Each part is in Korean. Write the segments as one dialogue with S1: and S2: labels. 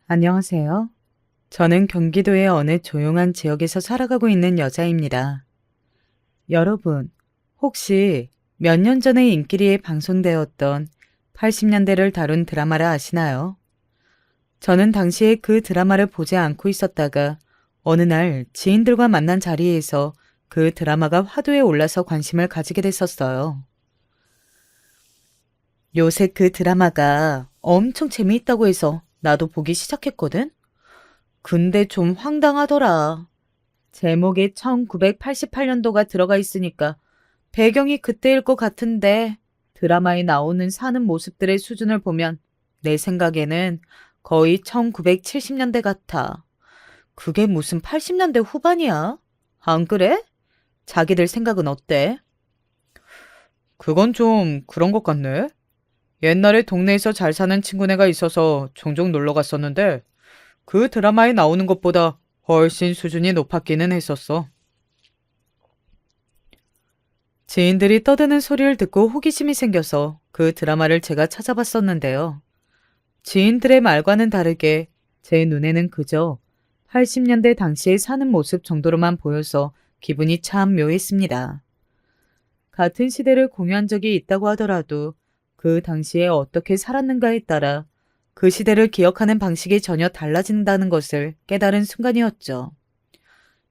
S1: 안녕하세요. 저는 경기도의 어느 조용한 지역에서 살아가고 있는 여자입니다. 여러분, 혹시 몇 년 전에 인기리에 방송되었던 80년대를 다룬 드라마를 아시나요? 저는 당시에 그 드라마를 보지 않고 있었다가 어느 날 지인들과 만난 자리에서 그 드라마가 화두에 올라서 관심을 가지게 됐었어요. 요새 그 드라마가 엄청 재미있다고 해서 나도 보기 시작했거든? 근데 좀 황당하더라. 제목에 1988년도가 들어가 있으니까 배경이 그때일 것 같은데 드라마에 나오는 사는 모습들의 수준을 보면 내 생각에는 거의 1970년대 같아. 그게 무슨 80년대 후반이야? 안 그래? 자기들 생각은 어때? 그건 좀 그런 것 같네. 옛날에 동네에서 잘 사는 친구네가 있어서 종종 놀러 갔었는데 그 드라마에 나오는 것보다 훨씬 수준이 높았기는 했었어. 지인들이 떠드는 소리를 듣고 호기심이 생겨서 그 드라마를 제가 찾아봤었는데요. 지인들의 말과는 다르게 제 눈에는 그저 80년대 당시에 사는 모습 정도로만 보여서 기분이 참 묘했습니다. 같은 시대를 공유한 적이 있다고 하더라도 그 당시에 어떻게 살았는가에 따라 그 시대를 기억하는 방식이 전혀 달라진다는 것을 깨달은 순간이었죠.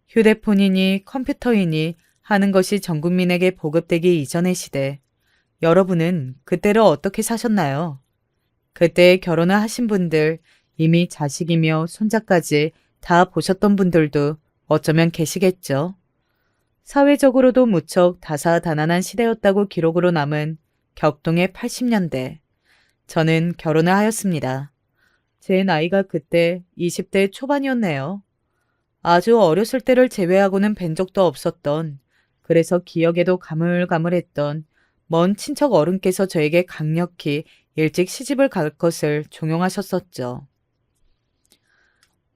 S1: 휴대폰이니 컴퓨터이니 하는 것이 전 국민에게 보급되기 이전의 시대. 여러분은 그때를 어떻게 사셨나요? 그때 결혼을 하신 분들, 이미 자식이며 손자까지 다 보셨던 분들도 어쩌면 계시겠죠. 사회적으로도 무척 다사다난한 시대였다고 기록으로 남은 격동의 80년대. 저는 결혼을 하였습니다. 제 나이가 그때 20대 초반이었네요. 아주 어렸을 때를 제외하고는 뵌 적도 없었던, 그래서 기억에도 가물가물했던 먼 친척 어른께서 저에게 강력히 일찍 시집을 갈 것을 종용하셨었죠.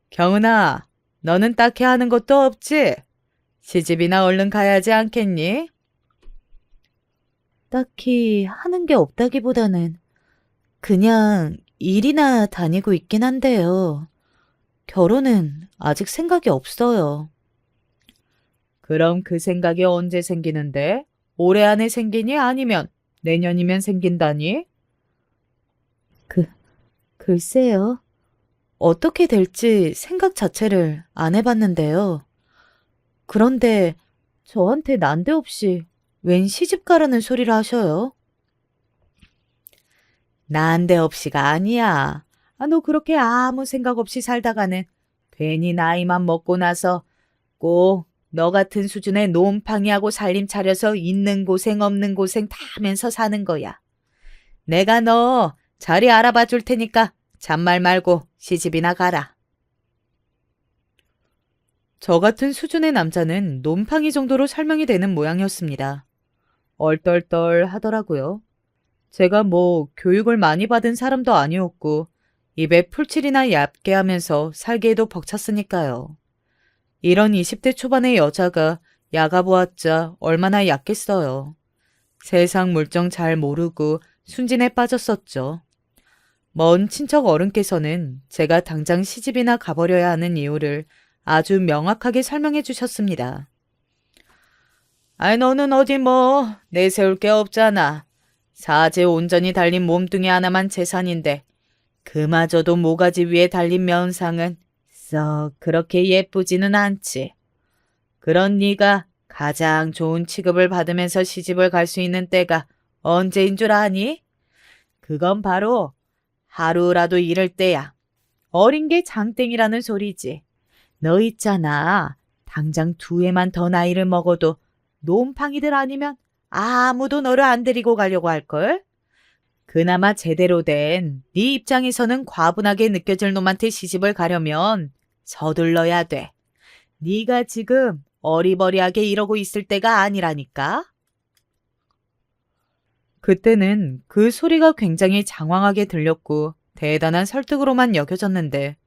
S1: 경은아, 너는 딱히 하는 것도 없지? 시집이나 얼른 가야지 않겠니? 딱히 하는 게 없다기보다는 그냥 일이나 다니고 있긴 한데요. 결혼은 아직 생각이 없어요. 그럼 그 생각이 언제 생기는데? 올해 안에 생기니 아니면 내년이면 생긴다니? 그, 글쎄요. 어떻게 될지 생각 자체를 안 해봤는데요. 그런데 저한테 난데없이 웬 시집 가라는 소리를 하셔요? 난데없이가 아니야. 너 그렇게 아무 생각 없이 살다가는 괜히 나이만 먹고 나서 꼭 너 같은 수준의 놈팡이하고 살림 차려서 있는 고생 없는 고생 다 하면서 사는 거야. 내가 너 자리 알아봐 줄 테니까 잔말 말고 시집이나 가라. 저 같은 수준의 남자는 놈팡이 정도로 설명이 되는 모양이었습니다. 얼떨떨 하더라고요. 제가 뭐 교육을 많이 받은 사람도 아니었고 입에 풀칠이나 얕게 하면서 살기에도 벅찼으니까요. 이런 20대 초반의 여자가 야가 보았자 얼마나 얕겠어요. 세상 물정 잘 모르고 순진에 빠졌었죠. 먼 친척 어른께서는 제가 당장 시집이나 가버려야 하는 이유를 아주 명확하게 설명해 주셨습니다. 아이, 너는 어디 뭐 내세울 게 없잖아. 사제 온전히 달린 몸뚱이 하나만 재산인데 그마저도 모가지 위에 달린 면상은 썩 그렇게 예쁘지는 않지. 그런 네가 가장 좋은 취급을 받으면서 시집을 갈 수 있는 때가 언제인 줄 아니? 그건 바로 하루라도 이럴 때야. 어린 게 장땡이라는 소리지. 너 있잖아. 당장 두 해만 더 나이를 먹어도 놈팡이들 아니면 아무도 너를 안 데리고 가려고 할걸? 그나마 제대로 된 네 입장에서는 과분하게 느껴질 놈한테 시집을 가려면 서둘러야 돼. 네가 지금 어리버리하게 이러고 있을 때가 아니라니까. 그때는 그 소리가 굉장히 장황하게 들렸고 대단한 설득으로만 여겨졌는데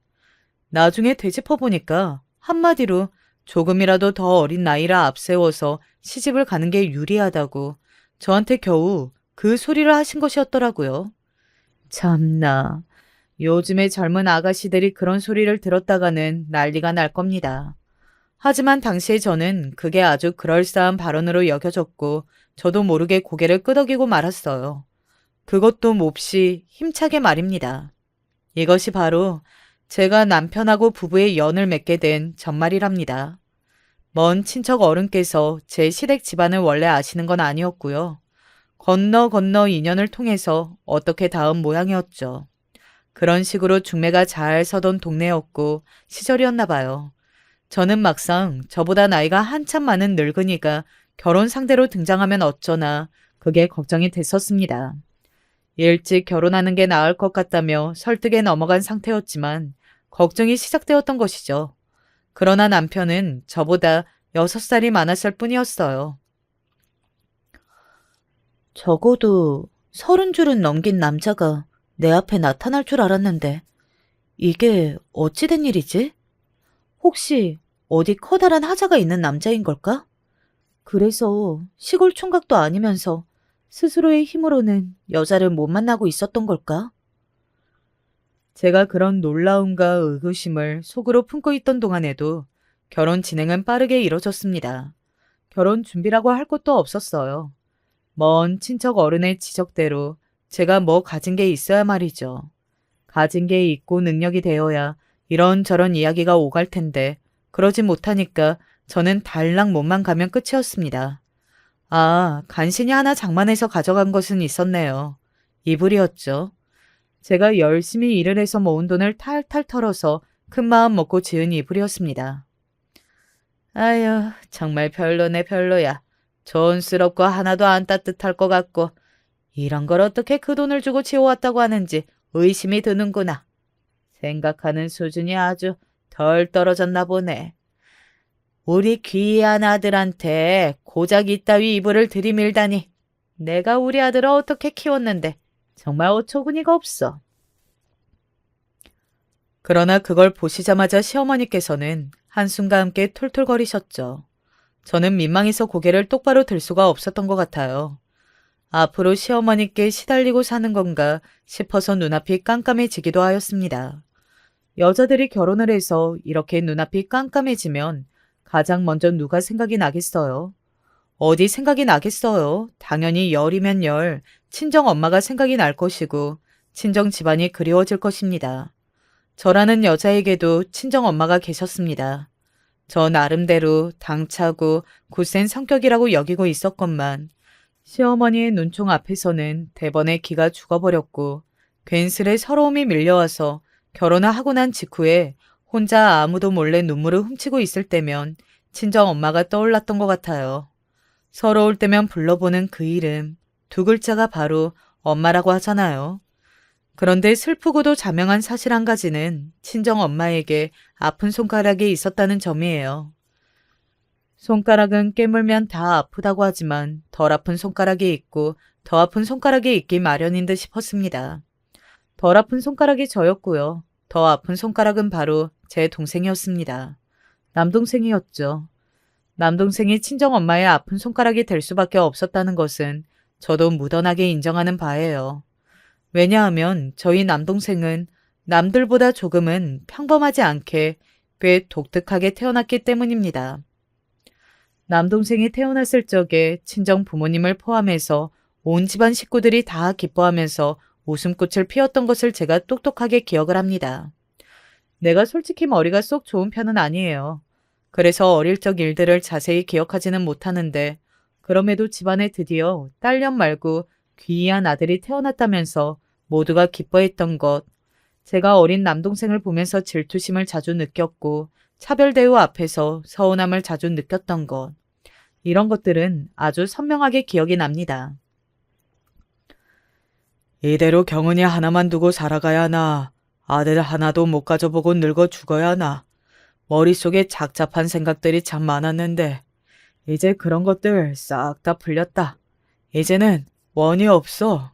S1: 나중에 되짚어보니까 한마디로 조금이라도 더 어린 나이라 앞세워서 시집을 가는 게 유리하다고 저한테 겨우 그 소리를 하신 것이었더라고요. 참나, 요즘의 젊은 아가씨들이 그런 소리를 들었다가는 난리가 날 겁니다. 하지만 당시에 저는 그게 아주 그럴싸한 발언으로 여겨졌고 저도 모르게 고개를 끄덕이고 말았어요. 그것도 몹시 힘차게 말입니다. 이것이 바로 제가 남편하고 부부의 연을 맺게 된 전말이랍니다. 먼 친척 어른께서 제 시댁 집안을 원래 아시는 건 아니었고요. 건너 건너 인연을 통해서 어떻게 닿은 모양이었죠. 그런 식으로 중매가 잘 서던 동네였고 시절이었나 봐요. 저는 막상 저보다 나이가 한참 많은 늙은이가 결혼 상대로 등장하면 어쩌나 그게 걱정이 됐었습니다. 일찍 결혼하는 게 나을 것 같다며 설득에 넘어간 상태였지만 걱정이 시작되었던 것이죠. 그러나 남편은 저보다 6살이 많았을 뿐이었어요. 적어도 30줄은 넘긴 남자가 내 앞에 나타날 줄 알았는데 이게 어찌 된 일이지? 혹시 어디 커다란 하자가 있는 남자인 걸까? 그래서 시골 총각도 아니면서 스스로의 힘으로는 여자를 못 만나고 있었던 걸까? 제가 그런 놀라움과 의구심을 속으로 품고 있던 동안에도 결혼 진행은 빠르게 이뤄졌습니다. 결혼 준비라고 할 것도 없었어요. 먼 친척 어른의 지적대로 제가 뭐 가진 게 있어야 말이죠. 가진 게 있고 능력이 되어야 이런저런 이야기가 오갈 텐데 그러지 못하니까 저는 달랑 몸만 가면 끝이었습니다. 아, 간신히 하나 장만해서 가져간 것은 있었네요. 이불이었죠. 제가 열심히 일을 해서 모은 돈을 탈탈 털어서 큰 마음 먹고 지은 이불이었습니다. 아유, 정말 별로네 별로야. 촌스럽고 하나도 안 따뜻할 것 같고 이런 걸 어떻게 그 돈을 주고 지어왔다고 하는지 의심이 드는구나. 생각하는 수준이 아주 덜 떨어졌나 보네. 우리 귀한 아들한테 고작 이따위 이불을 들이밀다니. 내가 우리 아들을 어떻게 키웠는데 정말 어처구니가 없어. 그러나 그걸 보시자마자 시어머니께서는 한숨과 함께 툴툴거리셨죠. 저는 민망해서 고개를 똑바로 들 수가 없었던 것 같아요. 앞으로 시어머니께 시달리고 사는 건가 싶어서 눈앞이 깜깜해지기도 하였습니다. 여자들이 결혼을 해서 이렇게 눈앞이 깜깜해지면 가장 먼저 누가 생각이 나겠어요? 어디 생각이 나겠어요? 당연히 열이면 열, 친정 엄마가 생각이 날 것이고 친정 집안이 그리워질 것입니다. 저라는 여자에게도 친정 엄마가 계셨습니다. 저 나름대로 당차고 굳센 성격이라고 여기고 있었건만 시어머니의 눈총 앞에서는 대번에 기가 죽어버렸고 괜스레 서러움이 밀려와서 결혼을 하고 난 직후에 혼자 아무도 몰래 눈물을 훔치고 있을 때면 친정 엄마가 떠올랐던 것 같아요. 서러울 때면 불러보는 그 이름, 두 글자가 바로 엄마라고 하잖아요. 그런데 슬프고도 자명한 사실 한 가지는 친정 엄마에게 아픈 손가락이 있었다는 점이에요. 손가락은 깨물면 다 아프다고 하지만 덜 아픈 손가락이 있고 더 아픈 손가락이 있기 마련인 듯 싶었습니다. 덜 아픈 손가락이 저였고요. 더 아픈 손가락은 바로 제 동생이었습니다. 남동생이었죠. 남동생이 친정엄마의 아픈 손가락이 될 수밖에 없었다는 것은 저도 무던하게 인정하는 바예요. 왜냐하면 저희 남동생은 남들보다 조금은 평범하지 않게 꽤 독특하게 태어났기 때문입니다. 남동생이 태어났을 적에 친정 부모님을 포함해서 온 집안 식구들이 다 기뻐하면서 웃음꽃을 피웠던 것을 제가 똑똑하게 기억을 합니다. 내가 솔직히 머리가 쏙 좋은 편은 아니에요. 그래서 어릴 적 일들을 자세히 기억하지는 못하는데 그럼에도 집안에 드디어 딸년 말고 귀한 아들이 태어났다면서 모두가 기뻐했던 것, 제가 어린 남동생을 보면서 질투심을 자주 느꼈고 차별 대우 앞에서 서운함을 자주 느꼈던 것, 이런 것들은 아주 선명하게 기억이 납니다. 이대로 경은이 하나만 두고 살아가야 하나, 아들 하나도 못 가져보고 늙어 죽어야 하나, 머릿속에 착잡한 생각들이 참 많았는데 이제 그런 것들 싹 다 풀렸다. 이제는 원이 없어.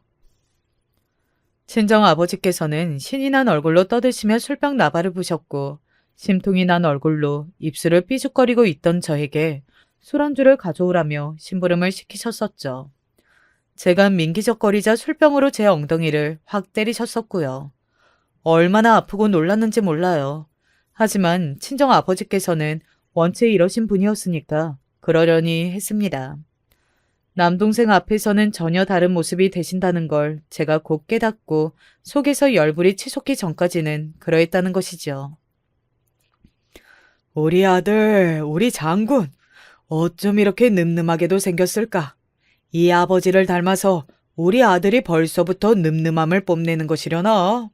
S1: 친정 아버지께서는 신이 난 얼굴로 떠드시며 술병 나발을 부셨고 심통이 난 얼굴로 입술을 삐죽거리고 있던 저에게 술안주를 가져오라며 심부름을 시키셨었죠. 제가 민기적거리자 술병으로 제 엉덩이를 확 때리셨었고요. 얼마나 아프고 놀랐는지 몰라요. 하지만 친정 아버지께서는 원체 이러신 분이었으니까 그러려니 했습니다. 남동생 앞에서는 전혀 다른 모습이 되신다는 걸 제가 곧 깨닫고 속에서 열불이 치솟기 전까지는 그러했다는 것이죠. 우리 아들, 우리 장군, 어쩜 이렇게 늠름하게도 생겼을까? 이 아버지를 닮아서 우리 아들이 벌써부터 늠름함을 뽐내는 것이려나?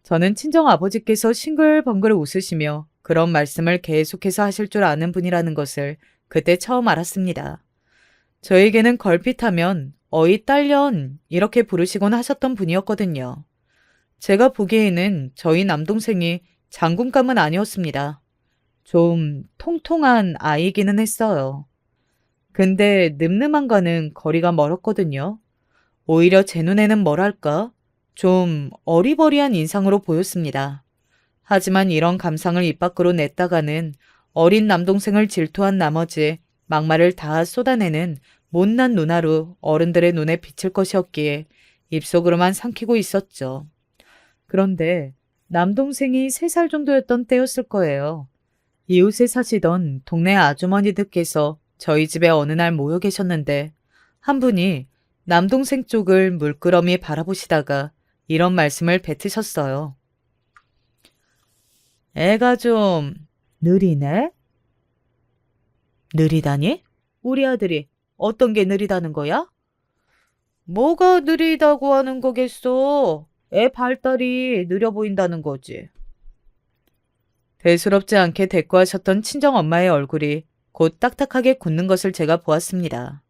S1: 저는 친정 아버지께서 싱글벙글 웃으시며 그런 말씀을 계속해서 하실 줄 아는 분이라는 것을 그때 처음 알았습니다. 저에게는 걸핏하면 어이 딸년 이렇게 부르시곤 하셨던 분이었거든요. 제가 보기에는 저희 남동생이 장군감은 아니었습니다. 좀 통통한 아이기는 했어요. 근데 늠름함과는 거리가 멀었거든요. 오히려 제 눈에는 뭐랄까? 좀 어리버리한 인상으로 보였습니다. 하지만 이런 감상을 입 밖으로 냈다가는 어린 남동생을 질투한 나머지 막말을 다 쏟아내는 못난 누나로 어른들의 눈에 비칠 것이었기에 입속으로만 삼키고 있었죠. 그런데 남동생이 3살 정도였던 때였을 거예요. 이웃에 사시던 동네 아주머니들께서 저희 집에 어느 날 모여 계셨는데 한 분이 남동생 쪽을 물끄러미 바라보시다가 이런 말씀을 뱉으셨어요. 애가 좀 느리네? 느리다니? 우리 아들이 어떤 게 느리다는 거야? 뭐가 느리다고 하는 거겠어? 애 발달이 느려 보인다는 거지. 대수롭지 않게 대꾸하셨던 친정엄마의 얼굴이 곧 딱딱하게 굳는 것을 제가 보았습니다.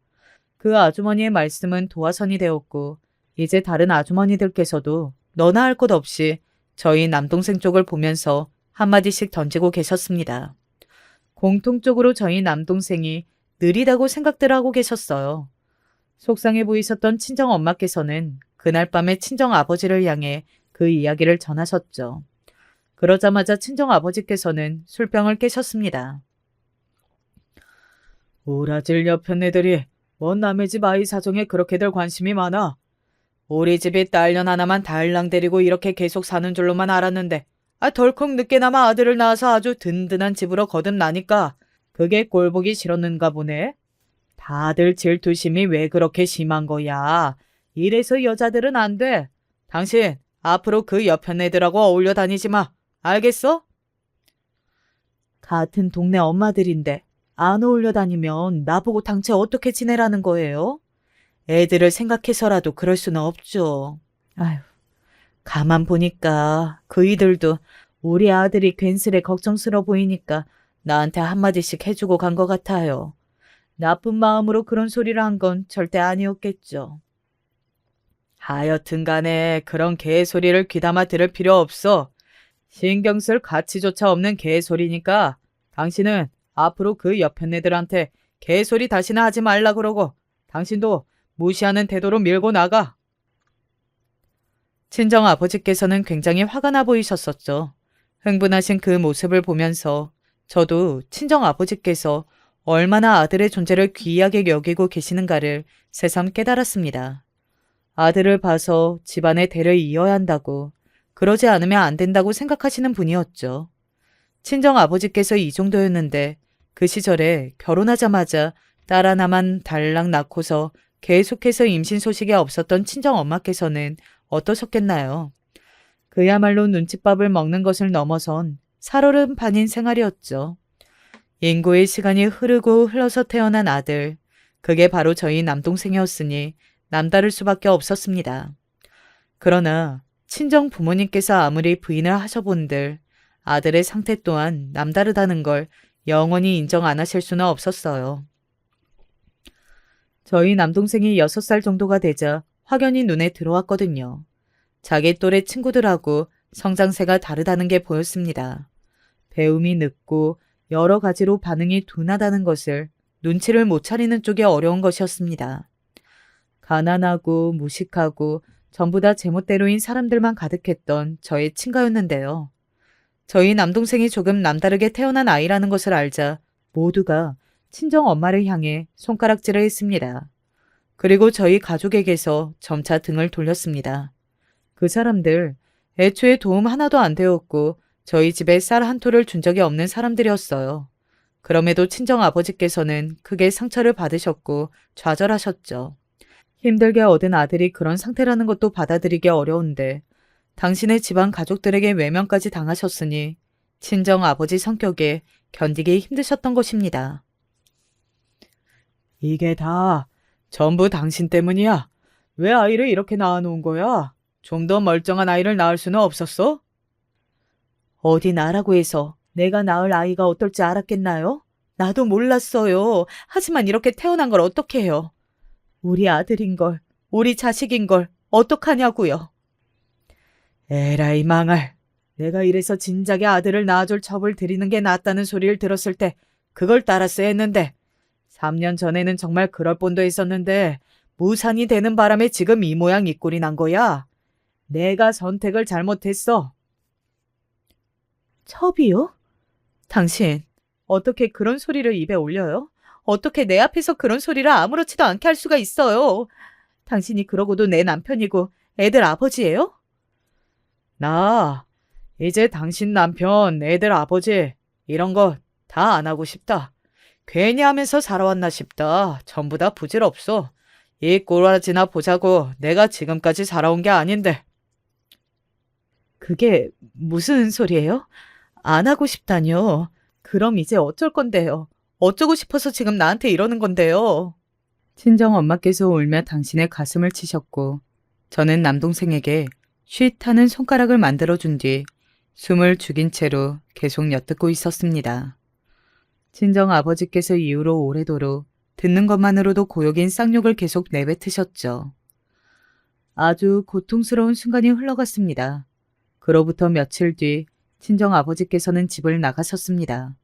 S1: 그 아주머니의 말씀은 도화선이 되었고 이제 다른 아주머니들께서도 너나 할 것 없이 저희 남동생 쪽을 보면서 한마디씩 던지고 계셨습니다. 공통적으로 저희 남동생이 느리다고 생각들 하고 계셨어요. 속상해 보이셨던 친정엄마께서는 그날 밤에 친정아버지를 향해 그 이야기를 전하셨죠. 그러자마자 친정아버지께서는 술병을 깨셨습니다. 오라질 옆편 애들이 뭔 남의 집 아이 사정에 그렇게들 관심이 많아. 우리 집이 딸년 하나만 달랑 데리고 이렇게 계속 사는 줄로만 알았는데 덜컥 늦게나마 아들을 낳아서 아주 든든한 집으로 거듭나니까 그게 꼴보기 싫었는가 보네. 다들 질투심이 왜 그렇게 심한 거야. 이래서 여자들은 안 돼. 당신 앞으로 그 옆편 애들하고 어울려 다니지 마. 알겠어? 같은 동네 엄마들인데 안 어울려 다니면 나보고 당최 어떻게 지내라는 거예요? 애들을 생각해서라도 그럴 수는 없죠. 아휴, 가만 보니까 그이들도 우리 아들이 괜스레 걱정스러워 보이니까 나한테 한마디씩 해주고 간 것 같아요. 나쁜 마음으로 그런 소리를 한 건 절대 아니었겠죠. 하여튼 간에 그런 개소리를 귀담아 들을 필요 없어. 신경 쓸 가치조차 없는 개소리니까 당신은 앞으로 그 옆편 애들한테 개소리 다시는 하지 말라 그러고 당신도 무시하는 태도로 밀고 나가. 친정 아버지께서는 굉장히 화가 나 보이셨었죠. 흥분하신 그 모습을 보면서 저도 친정 아버지께서 얼마나 아들의 존재를 귀하게 여기고 계시는가를 새삼 깨달았습니다. 아들을 봐서 집안의 대를 이어야 한다고, 그러지 않으면 안 된다고 생각하시는 분이었죠. 친정 아버지께서 이 정도였는데 그 시절에 결혼하자마자 딸 하나만 달랑 낳고서 계속해서 임신 소식이 없었던 친정 엄마께서는 어떠셨겠나요? 그야말로 눈칫밥을 먹는 것을 넘어선 살얼음판인 생활이었죠. 인고의 시간이 흐르고 흘러서 태어난 아들, 그게 바로 저희 남동생이었으니 남다를 수밖에 없었습니다. 그러나 친정 부모님께서 아무리 부인을 하셔본들 아들의 상태 또한 남다르다는 걸 영원히 인정 안 하실 수는 없었어요. 저희 남동생이 6살 정도가 되자 확연히 눈에 들어왔거든요. 자기 또래 친구들하고 성장세가 다르다는 게 보였습니다. 배움이 늦고 여러 가지로 반응이 둔하다는 것을 눈치를 못 차리는 쪽이 어려운 것이었습니다. 가난하고 무식하고 전부 다 제멋대로인 사람들만 가득했던 저의 친가였는데요. 저희 남동생이 조금 남다르게 태어난 아이라는 것을 알자 모두가 친정 엄마를 향해 손가락질을 했습니다. 그리고 저희 가족에게서 점차 등을 돌렸습니다. 그 사람들 애초에 도움 하나도 안 되었고 저희 집에 쌀 한 톨을 준 적이 없는 사람들이었어요. 그럼에도 친정 아버지께서는 크게 상처를 받으셨고 좌절하셨죠. 힘들게 얻은 아들이 그런 상태라는 것도 받아들이기 어려운데 당신의 집안 가족들에게 외면까지 당하셨으니 친정 아버지 성격에 견디기 힘드셨던 것입니다. 이게 다 전부 당신 때문이야. 왜 아이를 이렇게 낳아놓은 거야? 좀 더 멀쩡한 아이를 낳을 수는 없었어? 어디 나라고 해서 내가 낳을 아이가 어떨지 알았겠나요? 나도 몰랐어요. 하지만 이렇게 태어난 걸 어떻게 해요? 우리 아들인 걸, 우리 자식인 걸 어떡하냐고요. 에라이 망할. 내가 이래서 진작에 아들을 낳아줄 첩을 들이는 게 낫다는 소리를 들었을 때 그걸 따랐어야 했는데 3년 전에는 정말 그럴 뻔도 했었는데 무산이 되는 바람에 지금 이 모양 이 꼴이 난 거야. 내가 선택을 잘못했어. 첩이요? 당신 어떻게 그런 소리를 입에 올려요? 어떻게 내 앞에서 그런 소리를 아무렇지도 않게 할 수가 있어요? 당신이 그러고도 내 남편이고 애들 아버지예요? 나 이제 당신 남편, 애들 아버지 이런 거 다 안 하고 싶다. 괜히 하면서 살아왔나 싶다. 전부 다 부질없어. 이 꼬라지나 보자고 내가 지금까지 살아온 게 아닌데. 그게 무슨 소리예요? 안 하고 싶다뇨. 그럼 이제 어쩔 건데요? 어쩌고 싶어서 지금 나한테 이러는 건데요? 친정 엄마께서 울며 당신의 가슴을 치셨고 저는 남동생에게 쉿 하는 손가락을 만들어준 뒤 숨을 죽인 채로 계속 엿듣고 있었습니다. 친정 아버지께서 이후로 오래도록 듣는 것만으로도 고역인 쌍욕을 계속 내뱉으셨죠. 아주 고통스러운 순간이 흘러갔습니다. 그로부터 며칠 뒤 친정 아버지께서는 집을 나가셨습니다.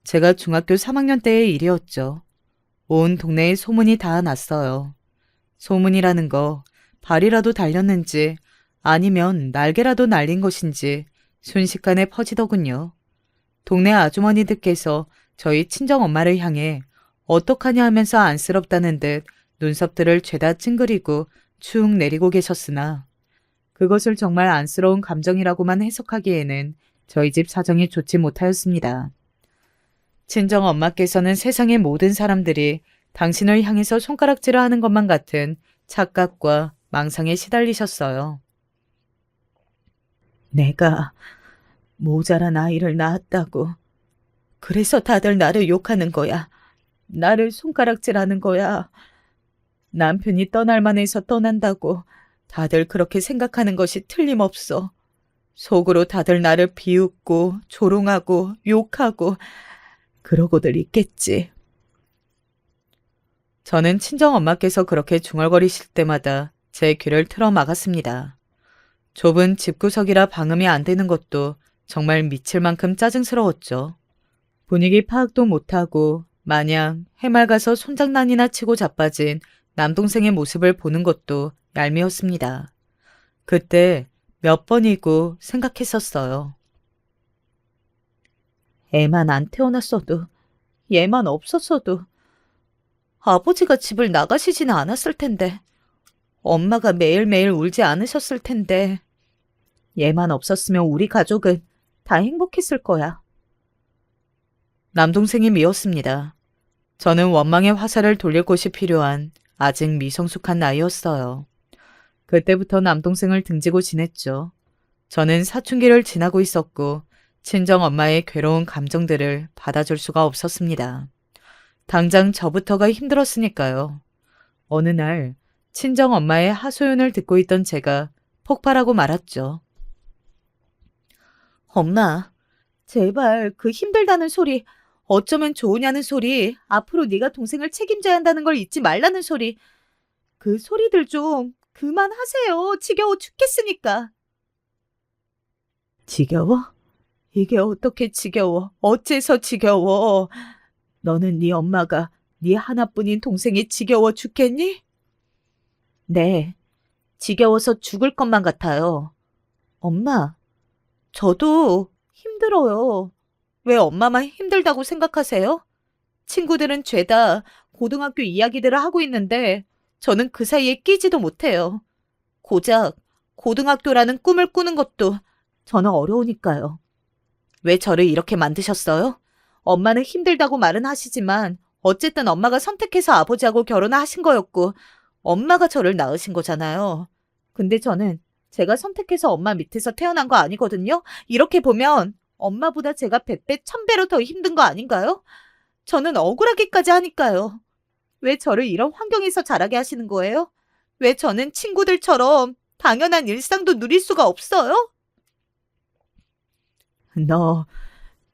S1: 제가 중학교 3학년 때의 일이었죠. 온 동네에 소문이 다 났어요. 소문이라는 거 발이라도 달렸는지 아니면 날개라도 날린 것인지 순식간에 퍼지더군요. 동네 아주머니들께서 저희 친정엄마를 향해 어떡하냐 하면서 안쓰럽다는 듯 눈썹들을 죄다 찡그리고 축 내리고 계셨으나 그것을 정말 안쓰러운 감정이라고만 해석하기에는 저희 집 사정이 좋지 못하였습니다. 친정엄마께서는 세상의 모든 사람들이 당신을 향해서 손가락질을 하는 것만 같은 착각과 망상에 시달리셨어요. 내가 모자란 아이를 낳았다고. 그래서 다들 나를 욕하는 거야. 나를 손가락질하는 거야. 남편이 떠날 만해서 떠난다고 다들 그렇게 생각하는 것이 틀림없어. 속으로 다들 나를 비웃고 조롱하고 욕하고 그러고들 있겠지. 저는 친정엄마께서 그렇게 중얼거리실 때마다 제 귀를 틀어 막았습니다. 좁은 집구석이라 방음이 안 되는 것도 정말 미칠 만큼 짜증스러웠죠. 분위기 파악도 못하고 마냥 해맑아서 손장난이나 치고 자빠진 남동생의 모습을 보는 것도 얄미웠습니다. 그때 몇 번이고 생각했었어요. 애만 안 태어났어도, 얘만 없었어도, 아버지가 집을 나가시지는 않았을 텐데, 엄마가 매일매일 울지 않으셨을 텐데, 얘만 없었으면 우리 가족은 다 행복했을 거야. 남동생이 미웠습니다. 저는 원망의 화살을 돌릴 곳이 필요한 아직 미성숙한 나이였어요. 그때부터 남동생을 등지고 지냈죠. 저는 사춘기를 지나고 있었고 친정엄마의 괴로운 감정들을 받아줄 수가 없었습니다. 당장 저부터가 힘들었으니까요. 어느 날 친정엄마의 하소연을 듣고 있던 제가 폭발하고 말았죠. 엄마, 제발 그 힘들다는 소리, 어쩌면 좋으냐는 소리, 앞으로 네가 동생을 책임져야 한다는 걸 잊지 말라는 소리, 그 소리들 좀 그만하세요. 지겨워 죽겠으니까. 지겨워? 이게 어떻게 지겨워? 어째서 지겨워? 너는 네 엄마가 네 하나뿐인 동생이 지겨워 죽겠니? 네, 지겨워서 죽을 것만 같아요. 엄마, 저도 힘들어요. 왜 엄마만 힘들다고 생각하세요? 친구들은 죄다 고등학교 이야기들을 하고 있는데 저는 그 사이에 끼지도 못해요. 고작 고등학교라는 꿈을 꾸는 것도 저는 어려우니까요. 왜 저를 이렇게 만드셨어요? 엄마는 힘들다고 말은 하시지만 어쨌든 엄마가 선택해서 아버지하고 결혼을 하신 거였고 엄마가 저를 낳으신 거잖아요. 근데 저는 제가 선택해서 엄마 밑에서 태어난 거 아니거든요. 이렇게 보면 엄마보다 제가 100배, 1000배로 더 힘든 거 아닌가요? 저는 억울하기까지 하니까요. 왜 저를 이런 환경에서 자라게 하시는 거예요? 왜 저는 친구들처럼 당연한 일상도 누릴 수가 없어요? 너,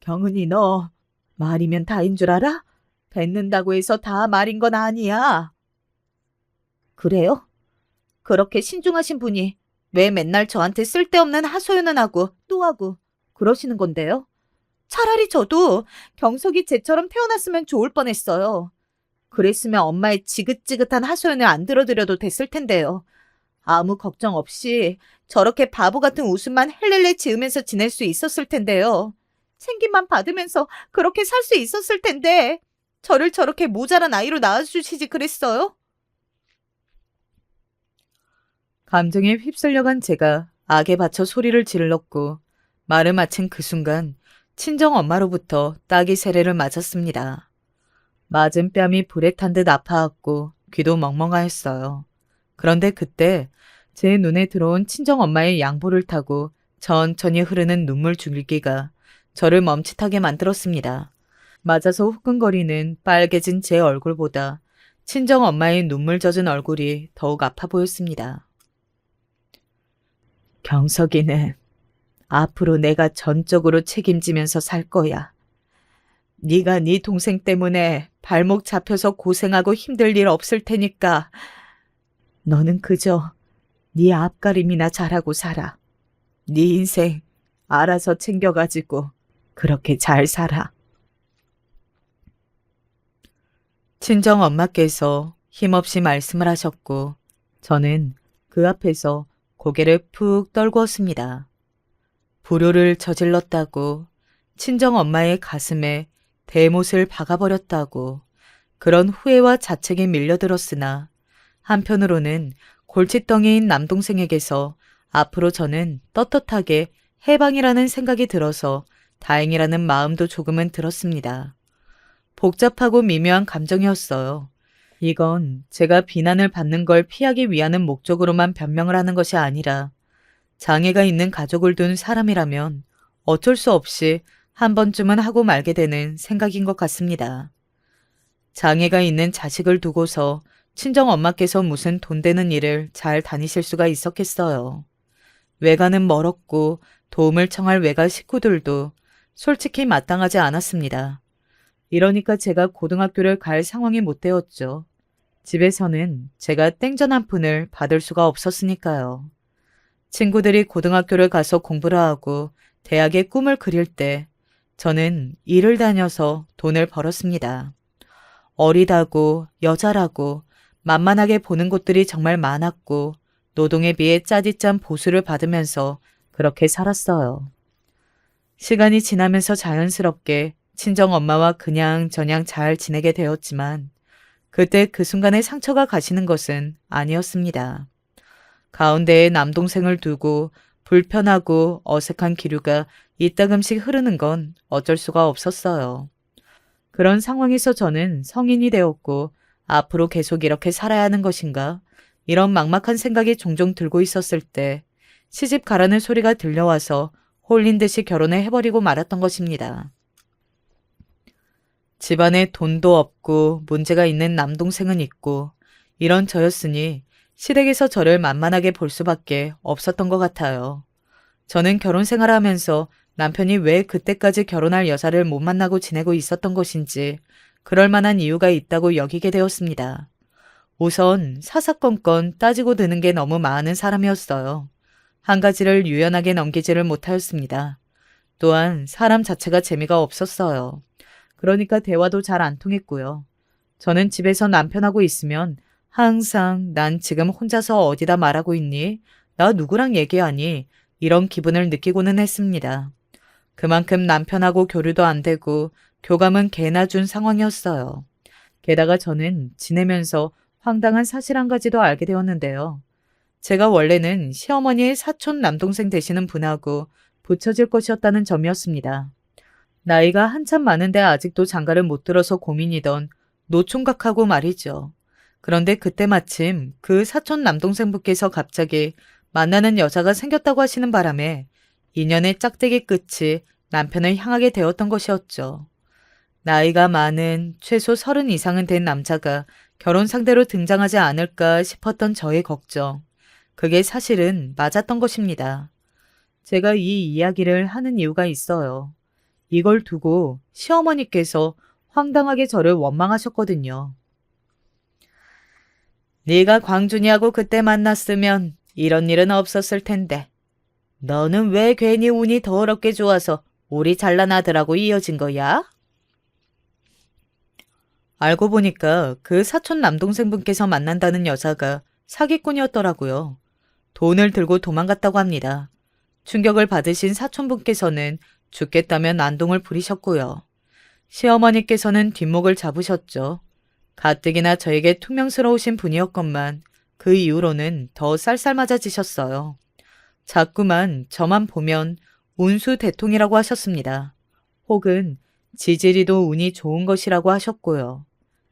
S1: 경은이 너, 말이면 다인 줄 알아? 뱉는다고 해서 다 말인 건 아니야. 그래요? 그렇게 신중하신 분이 왜 맨날 저한테 쓸데없는 하소연은 하고 또 하고 그러시는 건데요? 차라리 저도 경석이 쟤처럼 태어났으면 좋을 뻔했어요. 그랬으면 엄마의 지긋지긋한 하소연을 안 들어드려도 됐을 텐데요. 아무 걱정 없이 저렇게 바보 같은 웃음만 헬렐레 지으면서 지낼 수 있었을 텐데요. 생기만 받으면서 그렇게 살 수 있었을 텐데 저를 저렇게 모자란 아이로 낳아주시지 그랬어요? 감정에 휩쓸려간 제가 악에 받쳐 소리를 질렀고 말을 마친 그 순간 친정 엄마로부터 따기 세례를 맞았습니다. 맞은 뺨이 불에 탄 듯 아파왔고 귀도 멍멍하였어요. 그런데 그때 제 눈에 들어온 친정 엄마의 양보를 타고 천천히 흐르는 눈물 줄기가 저를 멈칫하게 만들었습니다. 맞아서 후끈거리는 빨개진 제 얼굴보다 친정 엄마의 눈물 젖은 얼굴이 더욱 아파 보였습니다. 경석이는 앞으로 내가 전적으로 책임지면서 살 거야. 네가 네 동생 때문에 발목 잡혀서 고생하고 힘들 일 없을 테니까 너는 그저 네 앞가림이나 잘하고 살아. 네 인생 알아서 챙겨가지고 그렇게 잘 살아. 친정 엄마께서 힘없이 말씀을 하셨고 저는 그 앞에서 고개를 푹 떨구었습니다. 불효를 저질렀다고 친정 엄마의 가슴에 대못을 박아버렸다고 그런 후회와 자책이 밀려들었으나 한편으로는 골칫덩이인 남동생에게서 앞으로 저는 떳떳하게 해방이라는 생각이 들어서 다행이라는 마음도 조금은 들었습니다. 복잡하고 미묘한 감정이었어요. 이건 제가 비난을 받는 걸 피하기 위하는 목적으로만 변명을 하는 것이 아니라 장애가 있는 가족을 둔 사람이라면 어쩔 수 없이 한 번쯤은 하고 말게 되는 생각인 것 같습니다. 장애가 있는 자식을 두고서 친정 엄마께서 무슨 돈 되는 일을 잘 다니실 수가 있었겠어요. 외가는 멀었고 도움을 청할 외가 식구들도 솔직히 마땅하지 않았습니다. 이러니까 제가 고등학교를 갈 상황이 못 되었죠. 집에서는 제가 땡전 한 푼을 받을 수가 없었으니까요. 친구들이 고등학교를 가서 공부를 하고 대학의 꿈을 그릴 때 저는 일을 다녀서 돈을 벌었습니다. 어리다고 여자라고 만만하게 보는 곳들이 정말 많았고 노동에 비해 짜디짠 보수를 받으면서 그렇게 살았어요. 시간이 지나면서 자연스럽게 친정 엄마와 그냥저냥 잘 지내게 되었지만 그때 그 순간에 상처가 가시는 것은 아니었습니다. 가운데에 남동생을 두고 불편하고 어색한 기류가 이따금씩 흐르는 건 어쩔 수가 없었어요. 그런 상황에서 저는 성인이 되었고 앞으로 계속 이렇게 살아야 하는 것인가? 이런 막막한 생각이 종종 들고 있었을 때 시집 가라는 소리가 들려와서 홀린 듯이 결혼을 해버리고 말았던 것입니다. 집안에 돈도 없고 문제가 있는 남동생은 있고 이런 저였으니 시댁에서 저를 만만하게 볼 수밖에 없었던 것 같아요. 저는 결혼 생활을 하면서 남편이 왜 그때까지 결혼할 여자를 못 만나고 지내고 있었던 것인지 그럴 만한 이유가 있다고 여기게 되었습니다. 우선 사사건건 따지고 드는 게 너무 많은 사람이었어요. 한 가지를 유연하게 넘기지를 못하였습니다. 또한 사람 자체가 재미가 없었어요. 그러니까 대화도 잘 안 통했고요. 저는 집에서 남편하고 있으면 항상 난 지금 혼자서 어디다 말하고 있니? 나 누구랑 얘기하니? 이런 기분을 느끼고는 했습니다. 그만큼 남편하고 교류도 안 되고 교감은 개나 준 상황이었어요. 게다가 저는 지내면서 황당한 사실 한 가지도 알게 되었는데요. 제가 원래는 시어머니의 사촌 남동생 되시는 분하고 붙여질 것이었다는 점이었습니다. 나이가 한참 많은데 아직도 장가를 못 들어서 고민이던 노총각하고 말이죠. 그런데 그때 마침 그 사촌 남동생분께서 갑자기 만나는 여자가 생겼다고 하시는 바람에 인연의 짝대기 끝이 남편을 향하게 되었던 것이었죠. 나이가 많은 최소 30 이상은 된 남자가 결혼 상대로 등장하지 않을까 싶었던 저의 걱정. 그게 사실은 맞았던 것입니다. 제가 이 이야기를 하는 이유가 있어요. 이걸 두고 시어머니께서 황당하게 저를 원망하셨거든요. 네가 광준이하고 그때 만났으면 이런 일은 없었을 텐데. 너는 왜 괜히 운이 더럽게 좋아서 우리 잘난 아들하고 이어진 거야? 알고 보니까 그 사촌 남동생분께서 만난다는 여자가 사기꾼이었더라고요. 돈을 들고 도망갔다고 합니다. 충격을 받으신 사촌분께서는 죽겠다면 난동을 부리셨고요. 시어머니께서는 뒷목을 잡으셨죠. 가뜩이나 저에게 퉁명스러우신 분이었건만 그 이후로는 더 쌀쌀맞아지셨어요. 자꾸만 저만 보면 운수 대통이라고 하셨습니다. 혹은 지지리도 운이 좋은 것이라고 하셨고요.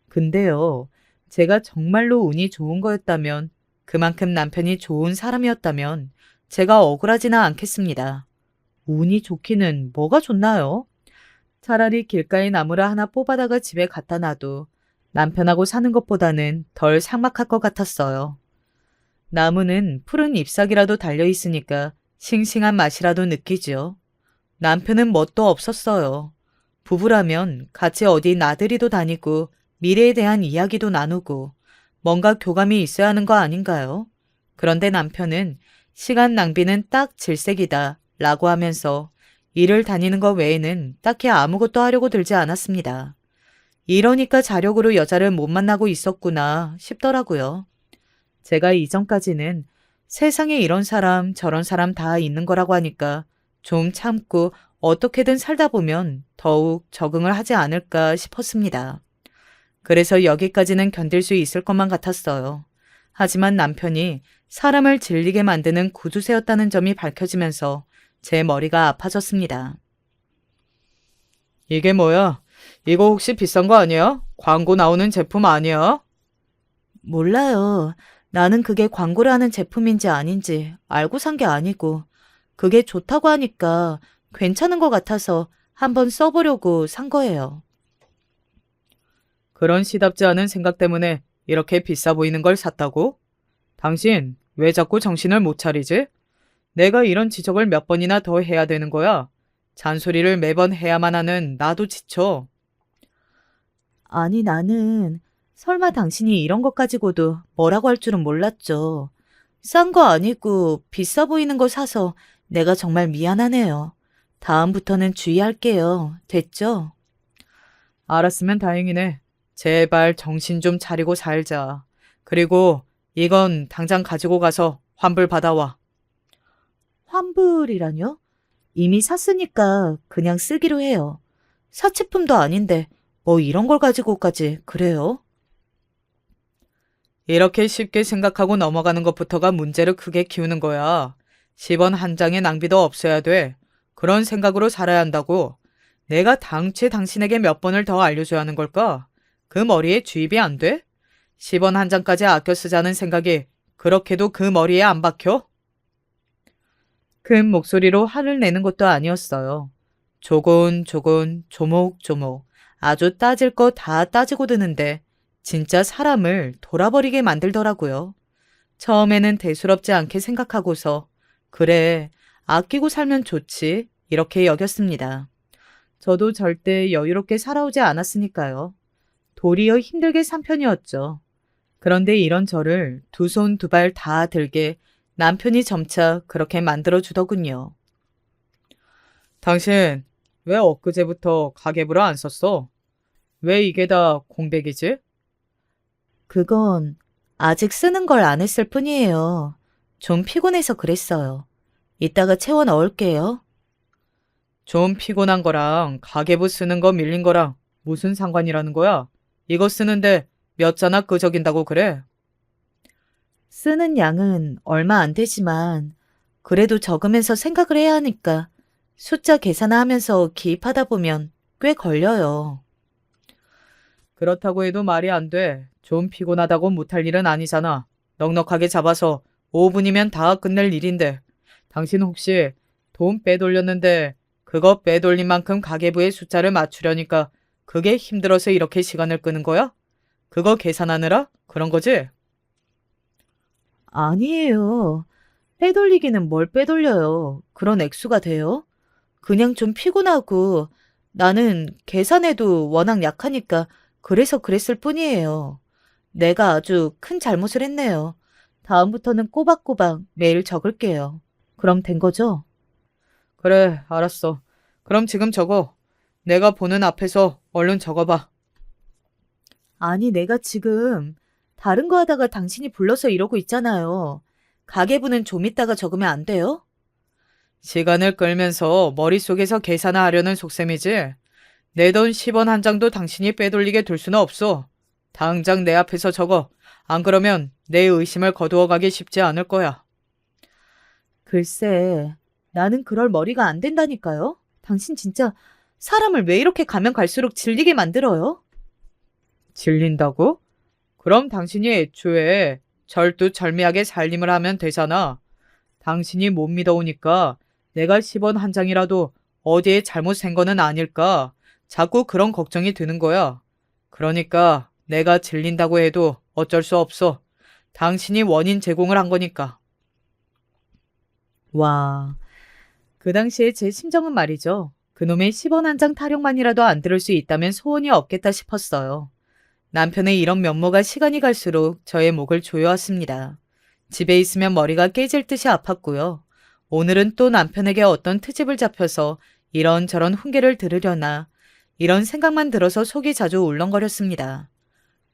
S1: 근데요, 제가 정말로 운이 좋은 거였다면, 그만큼 남편이 좋은 사람이었다면 제가 억울하지는 않겠습니다. 운이 좋기는 뭐가 좋나요? 차라리 길가에 나무를 하나 뽑아다가 집에 갖다 놔도 남편하고 사는 것보다는 덜 삭막할 것 같았어요. 나무는 푸른 잎사귀라도 달려있으니까 싱싱한 맛이라도 느끼죠. 남편은 뭣도 없었어요. 부부라면 같이 어디 나들이도 다니고 미래에 대한 이야기도 나누고 뭔가 교감이 있어야 하는 거 아닌가요? 그런데 남편은 시간 낭비는 딱 질색이다 라고 하면서 일을 다니는 것 외에는 딱히 아무것도 하려고 들지 않았습니다. 이러니까 자력으로 여자를 못 만나고 있었구나 싶더라고요. 제가 이전까지는 세상에 이런 사람 저런 사람 다 있는 거라고 하니까 좀 참고 어떻게든 살다 보면 더욱 적응을 하지 않을까 싶었습니다. 그래서 여기까지는 견딜 수 있을 것만 같았어요. 하지만 남편이 사람을 질리게 만드는 구두쇠였다는 점이 밝혀지면서 제 머리가 아파졌습니다. 이게 뭐야? 이거 혹시 비싼 거 아니야? 광고 나오는 제품 아니야? 몰라요. 나는 그게 광고를 하는 제품인지 아닌지 알고 산 게 아니고 그게 좋다고 하니까 괜찮은 것 같아서 한번 써보려고 산 거예요. 그런 시답지 않은 생각 때문에 이렇게 비싸 보이는 걸 샀다고? 당신 왜 자꾸 정신을 못 차리지? 내가 이런 지적을 몇 번이나 더 해야 되는 거야? 잔소리를 매번 해야만 하는 나도 지쳐. 아니 나는 설마 당신이 이런 것 가지고도 뭐라고 할 줄은 몰랐죠. 싼 거 아니고 비싸 보이는 거 사서 내가 정말 미안하네요. 다음부터는 주의할게요. 됐죠? 알았으면 다행이네. 제발 정신 좀 차리고 살자. 그리고 이건 당장 가지고 가서 환불 받아와. 환불이라뇨? 이미 샀으니까 그냥 쓰기로 해요. 사치품도 아닌데 뭐 이런 걸 가지고까지 그래요? 이렇게 쉽게 생각하고 넘어가는 것부터가 문제를 크게 키우는 거야. 10원 한 장의 낭비도 없어야 돼. 그런 생각으로 살아야 한다고. 내가 당최 당신에게 몇 번을 더 알려줘야 하는 걸까? 그 머리에 주입이 안 돼? 10원 한 장까지 아껴 쓰자는 생각이 그렇게도 그 머리에 안 박혀? 큰 목소리로 화를 내는 것도 아니었어요. 조곤조곤 조목조목 아주 따질 거 다 따지고 드는데 진짜 사람을 돌아버리게 만들더라고요. 처음에는 대수롭지 않게 생각하고서 그래 아끼고 살면 좋지 이렇게 여겼습니다. 저도 절대 여유롭게 살아오지 않았으니까요. 도리어 힘들게 산 편이었죠. 그런데 이런 저를 두 손 두 발 다 들게 남편이 점차 그렇게 만들어주더군요. 당신 왜 엊그제부터 가계부를 안 썼어? 왜 이게 다 공백이지? 그건 아직 쓰는 걸 안 했을 뿐이에요. 좀 피곤해서 그랬어요. 이따가 채워 넣을게요. 좀 피곤한 거랑 가계부 쓰는 거 밀린 거랑 무슨 상관이라는 거야? 이거 쓰는데 몇 자나 끄적인다고 그래? 쓰는 양은 얼마 안 되지만 그래도 적으면서 생각을 해야 하니까 숫자 계산하면서 기입하다 보면 꽤 걸려요. 그렇다고 해도 말이 안 돼. 좀 피곤하다고 못할 일은 아니잖아. 넉넉하게 잡아서 5분이면 다 끝낼 일인데. 당신 혹시 돈 빼돌렸는데 그거 빼돌린 만큼 가계부의 숫자를 맞추려니까 그게 힘들어서 이렇게 시간을 끄는 거야? 그거 계산하느라? 그런 거지? 아니에요. 빼돌리기는 뭘 빼돌려요. 그런 액수가 돼요? 그냥 좀 피곤하고 나는 계산에도 워낙 약하니까 그래서 그랬을 뿐이에요. 내가 아주 큰 잘못을 했네요. 다음부터는 꼬박꼬박 매일 적을게요. 그럼 된 거죠? 그래, 알았어. 그럼 지금 적어. 내가 보는 앞에서 얼른 적어봐. 아니, 내가 지금 다른 거 하다가 당신이 불러서 이러고 있잖아요. 가계부는 좀 이따가 적으면 안 돼요? 시간을 끌면서 머릿속에서 계산하려는 속셈이지. 내 돈 10원 한 장도 당신이 빼돌리게 둘 수는 없어. 당장 내 앞에서 적어. 안 그러면 내 의심을 거두어가기 쉽지 않을 거야. 글쎄, 나는 그럴 머리가 안 된다니까요. 당신 진짜 사람을 왜 이렇게 가면 갈수록 질리게 만들어요? 질린다고? 그럼 당신이 애초에 절두절미하게 살림을 하면 되잖아. 당신이 못 믿어오니까 내가 10원 한 장이라도 어디에 잘못 센 거는 아닐까? 자꾸 그런 걱정이 드는 거야. 그러니까 내가 질린다고 해도 어쩔 수 없어. 당신이 원인 제공을 한 거니까. 와, 그 당시에 제 심정은 말이죠. 그놈의 10원 한 장 타령만이라도 안 들을 수 있다면 소원이 없겠다 싶었어요. 남편의 이런 면모가 시간이 갈수록 저의 목을 조여왔습니다. 집에 있으면 머리가 깨질 듯이 아팠고요. 오늘은 또 남편에게 어떤 트집을 잡혀서 이런저런 훈계를 들으려나 이런 생각만 들어서 속이 자주 울렁거렸습니다.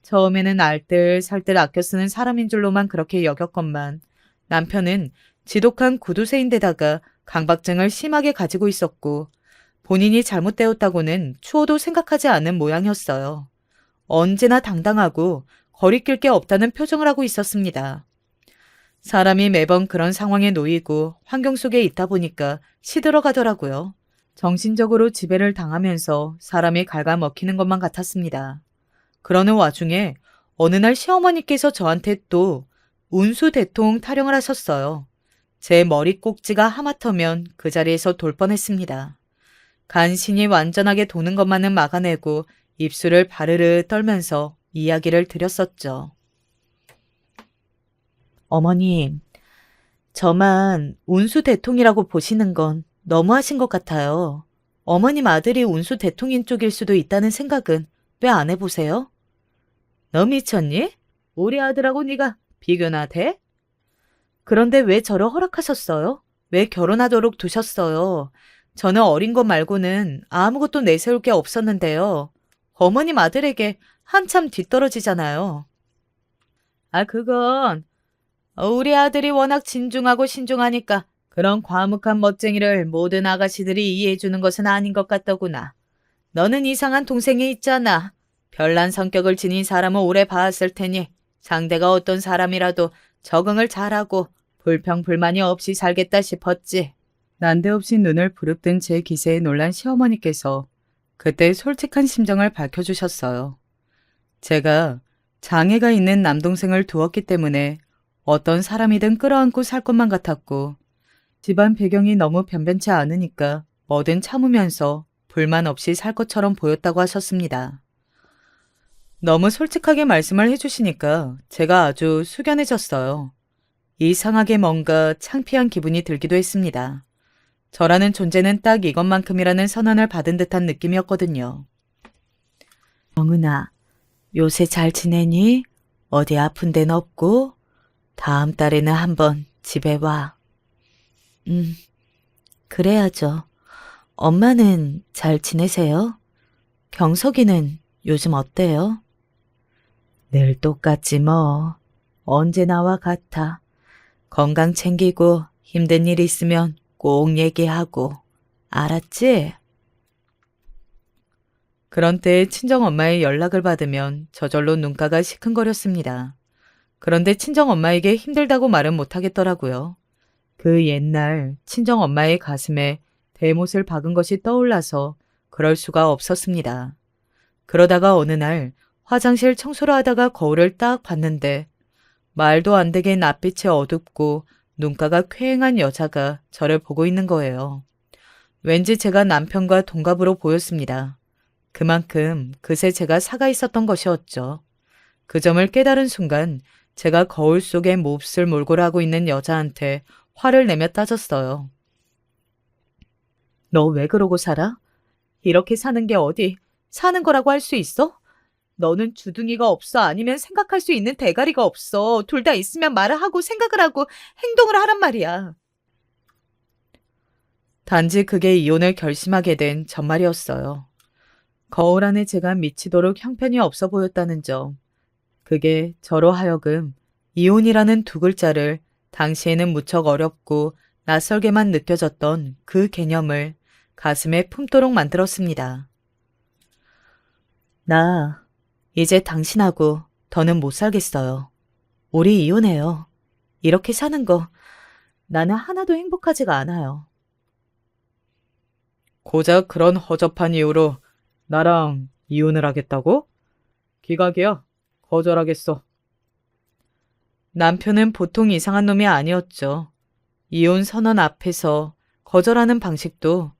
S1: 처음에는 알뜰살뜰 아껴 쓰는 사람인 줄로만 그렇게 여겼건만 남편은 지독한 구두쇠인데다가 강박증을 심하게 가지고 있었고 본인이 잘못되었다고는 추호도 생각하지 않은 모양이었어요. 언제나 당당하고 거리낄 게 없다는 표정을 하고 있었습니다. 사람이 매번 그런 상황에 놓이고 환경 속에 있다 보니까 시들어가더라고요. 정신적으로 지배를 당하면서 사람이 갉아먹히는 것만 같았습니다. 그러는 와중에 어느 날 시어머니께서 저한테 또 운수대통 타령을 하셨어요. 제 머리 꼭지가 하마터면 그 자리에서 돌 뻔했습니다. 간신히 완전하게 도는 것만은 막아내고 입술을 바르르 떨면서 이야기를 드렸었죠. 어머님, 저만 운수대통이라고 보시는 건 너무하신 것 같아요. 어머님 아들이 운수대통인 쪽일 수도 있다는 생각은 왜 안 해보세요? 너 미쳤니? 우리 아들하고 네가 비교나 돼? 그런데 왜 저를 허락하셨어요? 왜 결혼하도록 두셨어요? 저는 어린 것 말고는 아무것도 내세울 게 없었는데요. 어머님 아들에게 한참 뒤떨어지잖아요. 아, 그건 우리 아들이 워낙 진중하고 신중하니까 그런 과묵한 멋쟁이를 모든 아가씨들이 이해해주는 것은 아닌 것 같더구나. 너는 이상한 동생이 있잖아. 별난 성격을 지닌 사람을 오래 봐왔을 테니 상대가 어떤 사람이라도 적응을 잘하고 불평불만이 없이 살겠다 싶었지. 난데없이 눈을 부릅뜬 제 기세에 놀란 시어머니께서 그때 솔직한 심정을 밝혀주셨어요. 제가 장애가 있는 남동생을 두었기 때문에 어떤 사람이든 끌어안고 살 것만 같았고 집안 배경이 너무 변변치 않으니까 뭐든 참으면서 불만 없이 살 것처럼 보였다고 하셨습니다. 너무 솔직하게 말씀을 해주시니까 제가 아주 숙연해졌어요. 이상하게 뭔가 창피한 기분이 들기도 했습니다. 저라는 존재는 딱 이것만큼이라는 선언을 받은 듯한 느낌이었거든요. 정은아, 요새 잘 지내니? 어디 아픈 데는 없고? 다음 달에는 한번 집에 와. 그래야죠. 엄마는 잘 지내세요? 경석이는 요즘 어때요? 늘 똑같지 뭐. 언제나와 같아. 건강 챙기고 힘든 일 있으면 꼭 얘기하고. 알았지? 그런 때에 친정엄마의 연락을 받으면 저절로 눈가가 시큰거렸습니다. 그런데 친정엄마에게 힘들다고 말은 못하겠더라고요. 그 옛날 친정엄마의 가슴에 대못을 박은 것이 떠올라서 그럴 수가 없었습니다. 그러다가 어느 날 화장실 청소를 하다가 거울을 딱 봤는데 말도 안 되게 낯빛이 어둡고 눈가가 퀭한 여자가 저를 보고 있는 거예요. 왠지 제가 남편과 동갑으로 보였습니다. 그만큼 그새 제가 사가 있었던 것이었죠. 그 점을 깨달은 순간 제가 거울 속에 몹쓸 몰골을 하고 있는 여자한테 화를 내며 따졌어요. 너 왜 그러고 살아? 이렇게 사는 게 어디 사는 거라고 할 수 있어? 너는 주둥이가 없어 아니면 생각할 수 있는 대가리가 없어. 둘 다 있으면 말을 하고 생각을 하고 행동을 하란 말이야. 단지 그게 이혼을 결심하게 된 전말이었어요. 거울 안에 제가 미치도록 형편이 없어 보였다는 점. 그게 저로 하여금 이혼이라는 두 글자를 당시에는 무척 어렵고 낯설게만 느껴졌던 그 개념을 가슴에 품도록 만들었습니다. 나 이제 당신하고 더는 못 살겠어요. 우리 이혼해요. 이렇게 사는 거 나는 하나도 행복하지가 않아요. 고작 그런 허접한 이유로 나랑 이혼을 하겠다고? 기각이야. 거절하겠어. 남편은 보통 이상한 놈이 아니었죠. 이혼 선언 앞에서 거절하는 방식도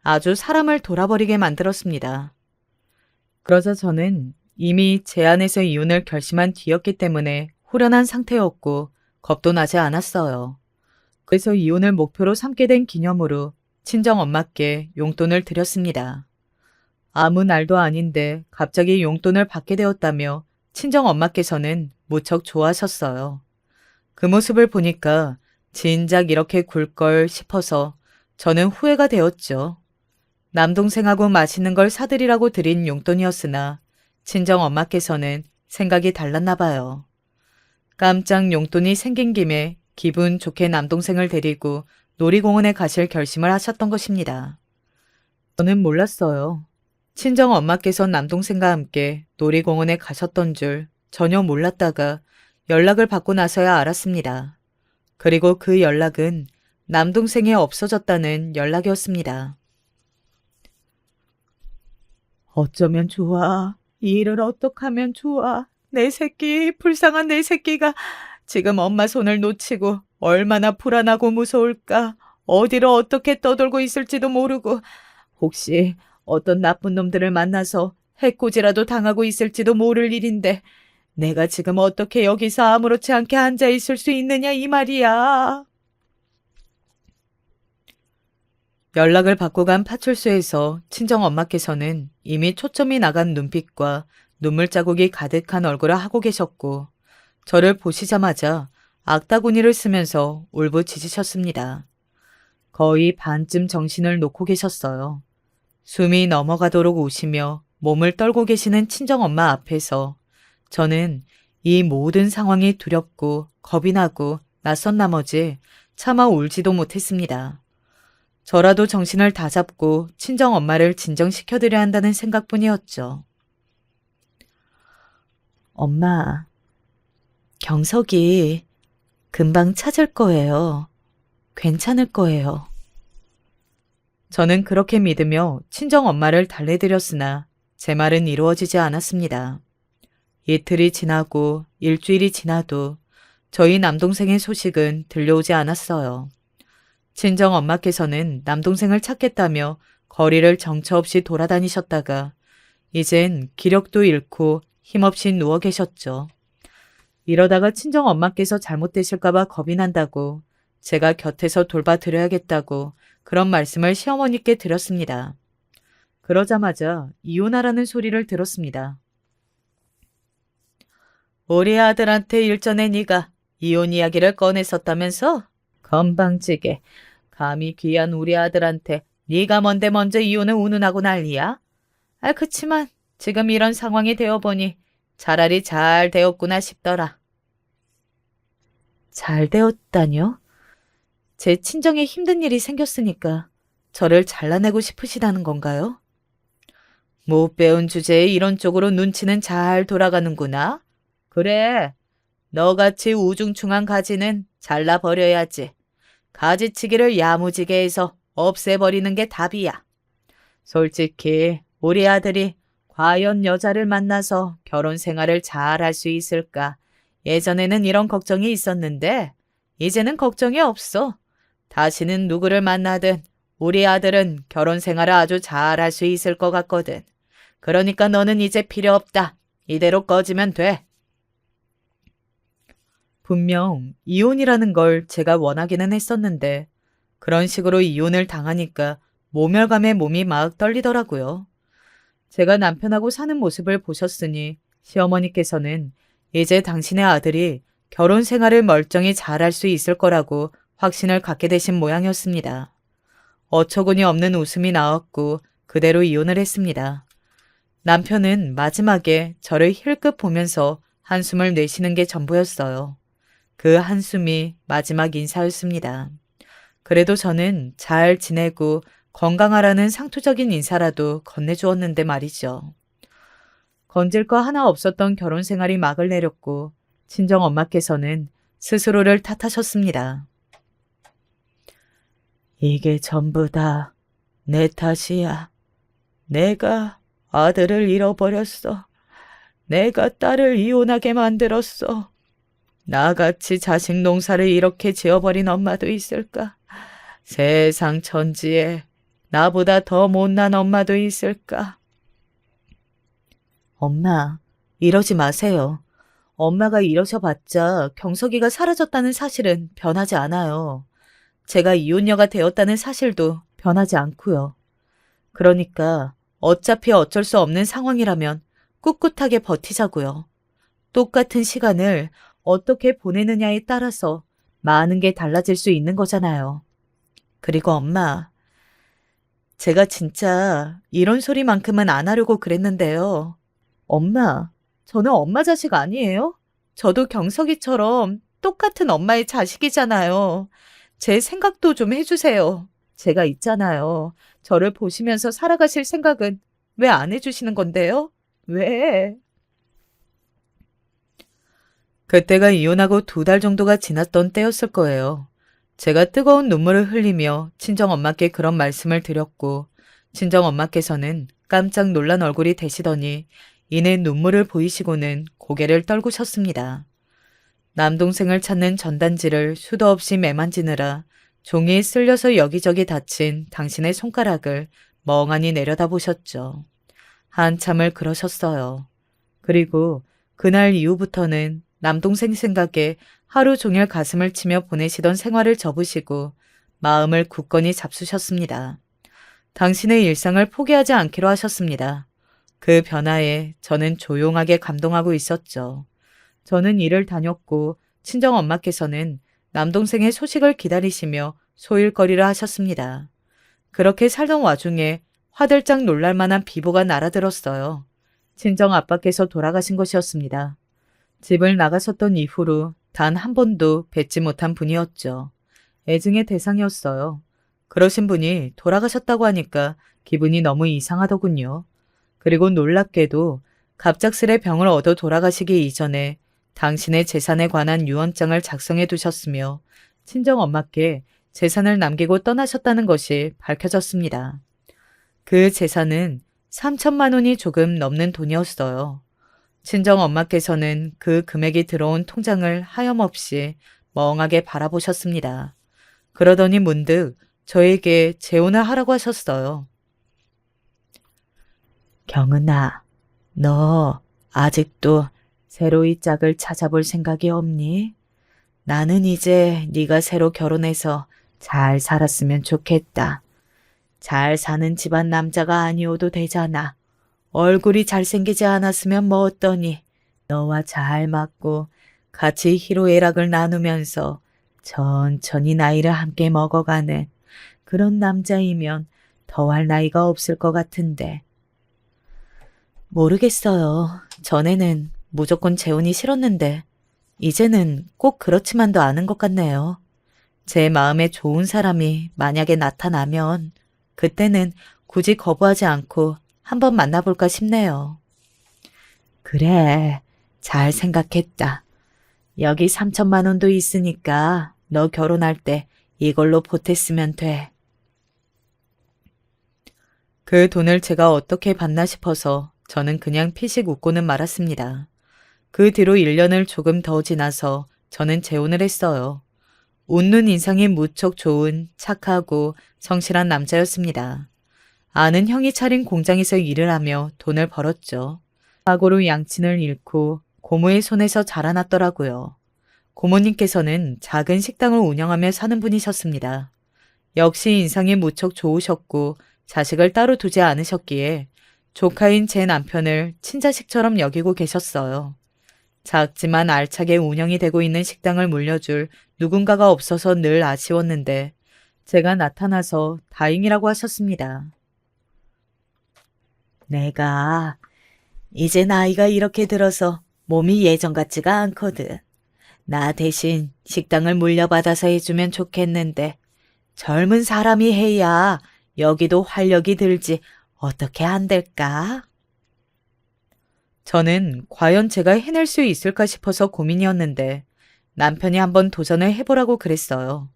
S1: 아주 사람을 돌아버리게 만들었습니다. 그러자 저는 이미 제 안에서 이혼을 결심한 뒤였기 때문에 후련한 상태였고 겁도 나지 않았어요. 그래서 이혼을 목표로 삼게 된 기념으로 친정엄마께 용돈을 드렸습니다. 아무 날도 아닌데 갑자기 용돈을 받게 되었다며 친정엄마께서는 무척 좋아하셨어요. 그 모습을 보니까 진작 이렇게 굴 걸 싶어서 저는 후회가 되었죠. 남동생하고 맛있는 걸 사드리라고 드린 용돈이었으나 친정엄마께서는 생각이 달랐나 봐요. 깜짝 용돈이 생긴 김에 기분 좋게 남동생을 데리고 놀이공원에 가실 결심을 하셨던 것입니다. 저는 몰랐어요. 친정엄마께서 남동생과 함께 놀이공원에 가셨던 줄 전혀 몰랐다가 연락을 받고 나서야 알았습니다. 그리고 그 연락은 남동생이 없어졌다는 연락이었습니다. 어쩌면 좋아. 이 일을 어떡하면 좋아. 내 새끼, 불쌍한 내 새끼가 지금 엄마 손을 놓치고 얼마나 불안하고 무서울까. 어디로 어떻게 떠돌고 있을지도 모르고 혹시 어떤 나쁜 놈들을 만나서 해코지라도 당하고 있을지도 모를 일인데 내가 지금 어떻게 여기서 아무렇지 않게 앉아 있을 수 있느냐 이 말이야. 연락을 받고 간 파출소에서 친정엄마께서는 이미 초점이 나간 눈빛과 눈물 자국이 가득한 얼굴을 하고 계셨고 저를 보시자마자 악다구니를 쓰면서 울부짖으셨습니다. 거의 반쯤 정신을 놓고 계셨어요. 숨이 넘어가도록 우시며 몸을 떨고 계시는 친정엄마 앞에서 저는 이 모든 상황이 두렵고 겁이 나고 낯선 나머지 차마 울지도 못했습니다. 저라도 정신을 다잡고 친정엄마를 진정시켜드려야 한다는 생각뿐이었죠. 엄마, 경석이 금방 찾을 거예요. 괜찮을 거예요. 저는 그렇게 믿으며 친정엄마를 달래드렸으나 제 말은 이루어지지 않았습니다. 이틀이 지나고 일주일이 지나도 저희 남동생의 소식은 들려오지 않았어요. 친정엄마께서는 남동생을 찾겠다며 거리를 정처 없이 돌아다니셨다가 이젠 기력도 잃고 힘없이 누워 계셨죠. 이러다가 친정엄마께서 잘못되실까봐 겁이 난다고 제가 곁에서 돌봐드려야겠다고 그런 말씀을 시어머니께 드렸습니다. 그러자마자 이혼하라는 소리를 들었습니다. 우리 아들한테 일전에 네가 이혼 이야기를 꺼냈었다면서? 건방지게. 감히 귀한 우리 아들한테 네가 뭔데 먼저 이혼을 운운하고 난리야? 그치만 지금 이런 상황이 되어보니 차라리 잘 되었구나 싶더라. 잘 되었다뇨? 제 친정에 힘든 일이 생겼으니까 저를 잘라내고 싶으시다는 건가요? 못 배운 주제에 이런 쪽으로 눈치는 잘 돌아가는구나. 그래, 너같이 우중충한 가지는 잘라버려야지. 가지치기를 야무지게 해서 없애버리는 게 답이야. 솔직히 우리 아들이 과연 여자를 만나서 결혼 생활을 잘 할 수 있을까? 예전에는 이런 걱정이 있었는데 이제는 걱정이 없어. 다시는 누구를 만나든 우리 아들은 결혼 생활을 아주 잘 할 수 있을 것 같거든. 그러니까 너는 이제 필요 없다. 이대로 꺼지면 돼. 분명 이혼이라는 걸 제가 원하기는 했었는데 그런 식으로 이혼을 당하니까 모멸감에 몸이 막 떨리더라고요. 제가 남편하고 사는 모습을 보셨으니 시어머니께서는 이제 당신의 아들이 결혼 생활을 멀쩡히 잘할 수 있을 거라고 확신을 갖게 되신 모양이었습니다. 어처구니 없는 웃음이 나왔고 그대로 이혼을 했습니다. 남편은 마지막에 저를 힐끗 보면서 한숨을 내쉬는 게 전부였어요. 그 한숨이 마지막 인사였습니다. 그래도 저는 잘 지내고 건강하라는 상투적인 인사라도 건네주었는데 말이죠. 건질 거 하나 없었던 결혼 생활이 막을 내렸고 친정 엄마께서는 스스로를 탓하셨습니다. 이게 전부 다 내 탓이야. 내가 아들을 잃어버렸어. 내가 딸을 이혼하게 만들었어. 나같이 자식 농사를 이렇게 지어버린 엄마도 있을까? 세상 천지에 나보다 더 못난 엄마도 있을까? 엄마, 이러지 마세요. 엄마가 이러셔봤자 경석이가 사라졌다는 사실은 변하지 않아요. 제가 이혼녀가 되었다는 사실도 변하지 않고요. 그러니까 어차피 어쩔 수 없는 상황이라면 꿋꿋하게 버티자고요. 똑같은 시간을 어떻게 보내느냐에 따라서 많은 게 달라질 수 있는 거잖아요. 그리고 엄마, 제가 진짜 이런 소리만큼은 안 하려고 그랬는데요. 엄마, 저는 엄마 자식 아니에요? 저도 경석이처럼 똑같은 엄마의 자식이잖아요. 제 생각도 좀 해주세요. 제가 있잖아요. 저를 보시면서 살아가실 생각은 왜 안 해주시는 건데요? 왜? 그때가 이혼하고 2달 정도가 지났던 때였을 거예요. 제가 뜨거운 눈물을 흘리며 친정엄마께 그런 말씀을 드렸고 친정엄마께서는 깜짝 놀란 얼굴이 되시더니 이내 눈물을 보이시고는 고개를 떨구셨습니다. 남동생을 찾는 전단지를 수도 없이 매만지느라 종이에 쓸려서 여기저기 다친 당신의 손가락을 멍하니 내려다보셨죠. 한참을 그러셨어요. 그리고 그날 이후부터는 남동생 생각에 하루 종일 가슴을 치며 보내시던 생활을 접으시고 마음을 굳건히 잡수셨습니다. 당신의 일상을 포기하지 않기로 하셨습니다. 그 변화에 저는 조용하게 감동하고 있었죠. 저는 일을 다녔고 친정엄마께서는 남동생의 소식을 기다리시며 소일거리를 하셨습니다. 그렇게 살던 와중에 화들짝 놀랄 만한 비보가 날아들었어요. 친정아빠께서 돌아가신 것이었습니다. 집을 나가셨던 이후로 단 한 번도 뵙지 못한 분이었죠. 애증의 대상이었어요. 그러신 분이 돌아가셨다고 하니까 기분이 너무 이상하더군요. 그리고 놀랍게도 갑작스레 병을 얻어 돌아가시기 이전에 당신의 재산에 관한 유언장을 작성해 두셨으며 친정엄마께 재산을 남기고 떠나셨다는 것이 밝혀졌습니다. 그 재산은 3천만 원이 조금 넘는 돈이었어요. 친정엄마께서는 그 금액이 들어온 통장을 하염없이 멍하게 바라보셨습니다. 그러더니 문득 저에게 재혼을 하라고 하셨어요. 경은아, 너 아직도 새로이 짝을 찾아볼 생각이 없니? 나는 이제 네가 새로 결혼해서 잘 살았으면 좋겠다. 잘 사는 집안 남자가 아니어도 되잖아. 얼굴이 잘생기지 않았으면 뭐 어떠니? 너와 잘 맞고 같이 희로애락을 나누면서 천천히 나이를 함께 먹어가는 그런 남자이면 더할 나이가 없을 것 같은데. 모르겠어요. 전에는 무조건 재혼이 싫었는데 이제는 꼭 그렇지만도 않은 것 같네요. 제 마음에 좋은 사람이 만약에 나타나면 그때는 굳이 거부하지 않고 한번 만나볼까 싶네요. 그래, 잘 생각했다. 여기 3천만 원도 있으니까 너 결혼할 때 이걸로 보탰으면 돼. 그 돈을 제가 어떻게 받나 싶어서 저는 그냥 피식 웃고는 말았습니다. 그 뒤로 1년을 조금 더 지나서 저는 재혼을 했어요. 웃는 인상이 무척 좋은 착하고 성실한 남자였습니다. 아는 형이 차린 공장에서 일을 하며 돈을 벌었죠. 과거로 양친을 잃고 고모의 손에서 자라났더라고요. 고모님께서는 작은 식당을 운영하며 사는 분이셨습니다. 역시 인상이 무척 좋으셨고 자식을 따로 두지 않으셨기에 조카인 제 남편을 친자식처럼 여기고 계셨어요. 작지만 알차게 운영이 되고 있는 식당을 물려줄 누군가가 없어서 늘 아쉬웠는데 제가 나타나서 다행이라고 하셨습니다. 내가 이제 나이가 이렇게 들어서 몸이 예전 같지가 않거든. 나 대신 식당을 물려받아서 해주면 좋겠는데 젊은 사람이 해야 여기도 활력이 들지 어떻게 안 될까? 저는 과연 제가 해낼 수 있을까 싶어서 고민이었는데 남편이 한번 도전을 해보라고 그랬어요.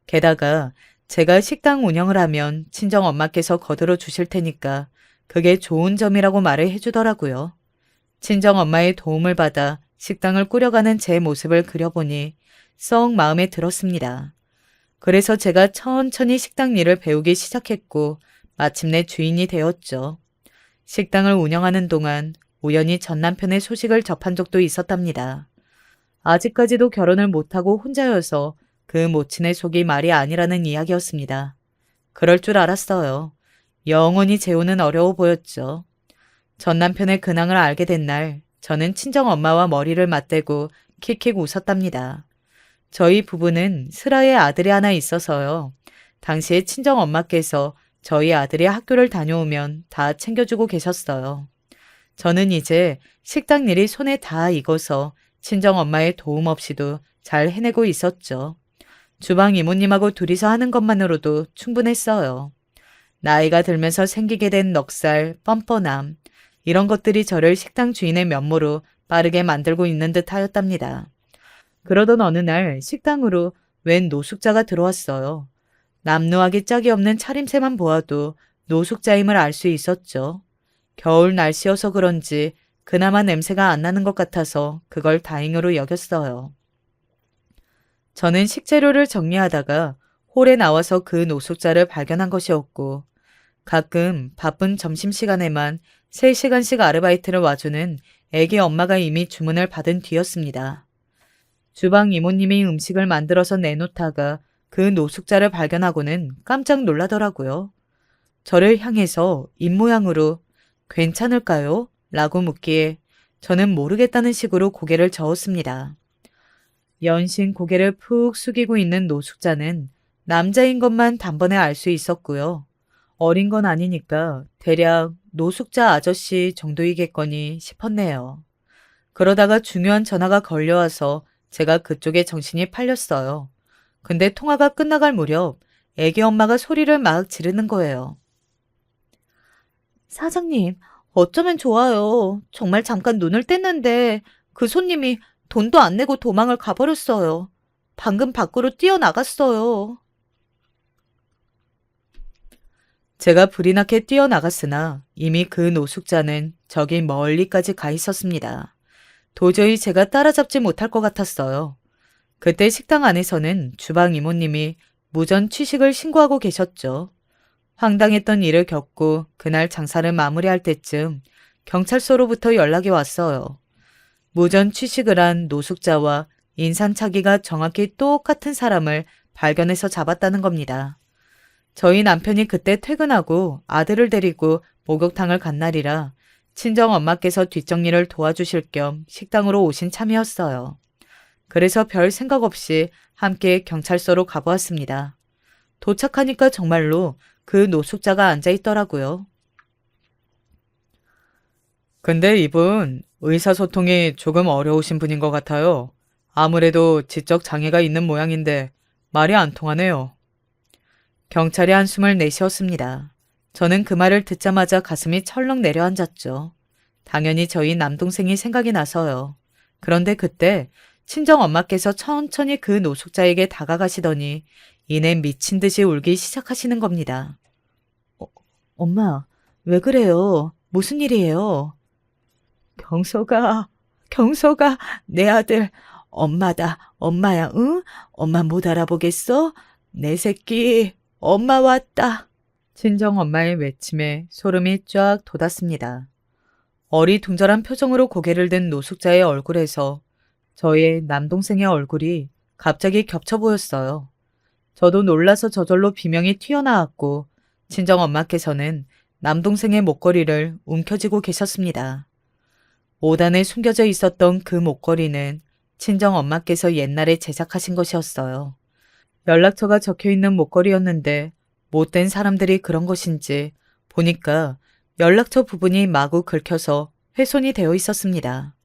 S1: 게다가 제가 식당 운영을 하면 친정 엄마께서 거들어 주실 테니까 그게 좋은 점이라고 말을 해주더라고요. 친정 엄마의 도움을 받아 식당을 꾸려가는 제 모습을 그려보니 썩 마음에 들었습니다. 그래서 제가 천천히 식당 일을 배우기 시작했고 마침내 주인이 되었죠. 식당을 운영하는 동안 우연히 전 남편의 소식을 접한 적도 있었답니다. 아직까지도 결혼을 못하고 혼자여서 그 모친의 속이 말이 아니라는 이야기였습니다. 그럴 줄 알았어요. 영원히 재혼은 어려워 보였죠. 전 남편의 근황을 알게 된 날, 저는 친정 엄마와 머리를 맞대고 킥킥 웃었답니다. 저희 부부는 슬아의 아들이 하나 있어서요. 당시에 친정 엄마께서 저희 아들이 학교를 다녀오면 다 챙겨주고 계셨어요. 저는 이제 식당 일이 손에 다 익어서 친정 엄마의 도움 없이도 잘 해내고 있었죠. 주방 이모님하고 둘이서 하는 것만으로도 충분했어요. 나이가 들면서 생기게 된 넉살, 뻔뻔함, 이런 것들이 저를 식당 주인의 면모로 빠르게 만들고 있는 듯 하였답니다. 그러던 어느 날 식당으로 웬 노숙자가 들어왔어요. 남루하기 짝이 없는 차림새만 보아도 노숙자임을 알 수 있었죠. 겨울 날씨여서 그런지 그나마 냄새가 안 나는 것 같아서 그걸 다행으로 여겼어요. 저는 식재료를 정리하다가 홀에 나와서 그 노숙자를 발견한 것이었고 가끔 바쁜 점심시간에만 3시간씩 아르바이트를 와주는 애기 엄마가 이미 주문을 받은 뒤였습니다. 주방 이모님이 음식을 만들어서 내놓다가 그 노숙자를 발견하고는 깜짝 놀라더라고요. 저를 향해서 입모양으로 괜찮을까요? 라고 묻기에 저는 모르겠다는 식으로 고개를 저었습니다. 연신 고개를 푹 숙이고 있는 노숙자는 남자인 것만 단번에 알 수 있었고요. 어린 건 아니니까 대략 노숙자 아저씨 정도이겠거니 싶었네요. 그러다가 중요한 전화가 걸려와서 제가 그쪽에 정신이 팔렸어요. 근데 통화가 끝나갈 무렵 애기 엄마가 소리를 막 지르는 거예요. 사장님, 어쩌면 좋아요. 정말 잠깐 눈을 뗐는데 그 손님이 돈도 안 내고 도망을 가버렸어요. 방금 밖으로 뛰어나갔어요. 제가 불이 나게 뛰어나갔으나 이미 그 노숙자는 저기 멀리까지 가 있었습니다. 도저히 제가 따라잡지 못할 것 같았어요. 그때 식당 안에서는 주방 이모님이 무전 취식을 신고하고 계셨죠. 황당했던 일을 겪고 그날 장사를 마무리할 때쯤 경찰서로부터 연락이 왔어요. 무전 취식을 한 노숙자와 인상착의가 정확히 똑같은 사람을 발견해서 잡았다는 겁니다. 저희 남편이 그때 퇴근하고 아들을 데리고 목욕탕을 간 날이라 친정 엄마께서 뒷정리를 도와주실 겸 식당으로 오신 참이었어요. 그래서 별 생각 없이 함께 경찰서로 가보았습니다. 도착하니까 정말로 그 노숙자가 앉아있더라고요. 근데 이분 의사소통이 조금 어려우신 분인 것 같아요. 아무래도 지적 장애가 있는 모양인데 말이 안 통하네요. 경찰이 한숨을 내쉬었습니다. 저는 그 말을 듣자마자 가슴이 철렁 내려앉았죠. 당연히 저희 남동생이 생각이 나서요. 그런데 그때 친정엄마께서 천천히 그 노숙자에게 다가가시더니 이내 미친 듯이 울기 시작하시는 겁니다. 엄마, 왜 그래요? 무슨 일이에요? 경서가, 내 아들, 엄마다, 엄마야, 응? 엄마 못 알아보겠어? 내 새끼, 엄마 왔다. 친정엄마의 외침에 소름이 쫙 돋았습니다. 어리둥절한 표정으로 고개를 든 노숙자의 얼굴에서 저의 남동생의 얼굴이 갑자기 겹쳐 보였어요. 저도 놀라서 저절로 비명이 튀어나왔고 친정엄마께서는 남동생의 목걸이를 움켜쥐고 계셨습니다. 5단에 숨겨져 있었던 그 목걸이는 친정엄마께서 옛날에 제작하신 것이었어요. 연락처가 적혀있는 목걸이였는데 못된 사람들이 그런 것인지 보니까 연락처 부분이 마구 긁혀서 훼손이 되어 있었습니다.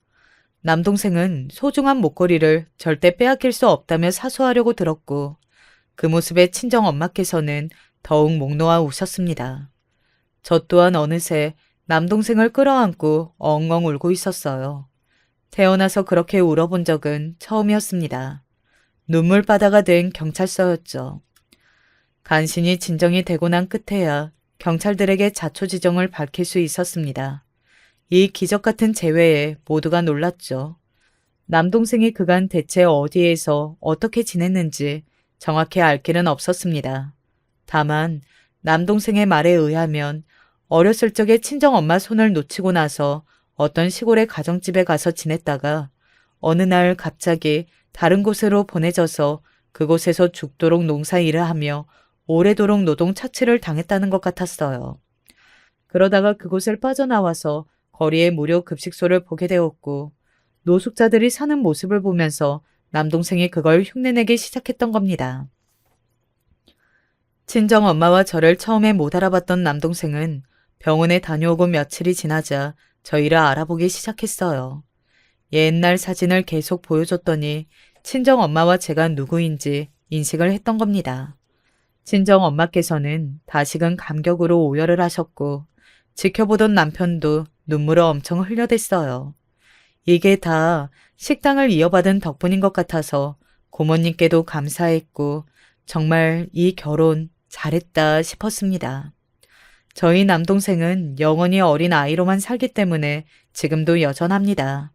S1: 남동생은 소중한 목걸이를 절대 빼앗길 수 없다며 사수하려고 들었고 그 모습에 친정엄마께서는 더욱 목 놓아 우셨습니다. 저 또한 어느새 남동생을 끌어안고 엉엉 울고 있었어요. 태어나서 그렇게 울어본 적은 처음이었습니다. 눈물바다가 된 경찰서였죠. 간신히 진정이 되고 난 끝에야 경찰들에게 자초지정을 밝힐 수 있었습니다. 이 기적 같은 재회에 모두가 놀랐죠. 남동생이 그간 대체 어디에서 어떻게 지냈는지 정확히 알 길은 없었습니다. 다만 남동생의 말에 의하면 어렸을 적에 친정엄마 손을 놓치고 나서 어떤 시골의 가정집에 가서 지냈다가 어느 날 갑자기 다른 곳으로 보내져서 그곳에서 죽도록 농사일을 하며 오래도록 노동 착취를 당했다는 것 같았어요. 그러다가 그곳을 빠져나와서 거리에 무료 급식소를 보게 되었고 노숙자들이 사는 모습을 보면서 남동생이 그걸 흉내내기 시작했던 겁니다. 친정엄마와 저를 처음에 못 알아봤던 남동생은 병원에 다녀오고 며칠이 지나자 저희를 알아보기 시작했어요. 옛날 사진을 계속 보여줬더니 친정엄마와 제가 누구인지 인식을 했던 겁니다. 친정엄마께서는 다시금 감격으로 오열을 하셨고 지켜보던 남편도 눈물을 엄청 흘려댔어요. 이게 다 식당을 이어받은 덕분인 것 같아서 고모님께도 감사했고 정말 이 결혼 잘했다 싶었습니다. 저희 남동생은 영원히 어린 아이로만 살기 때문에 지금도 여전합니다.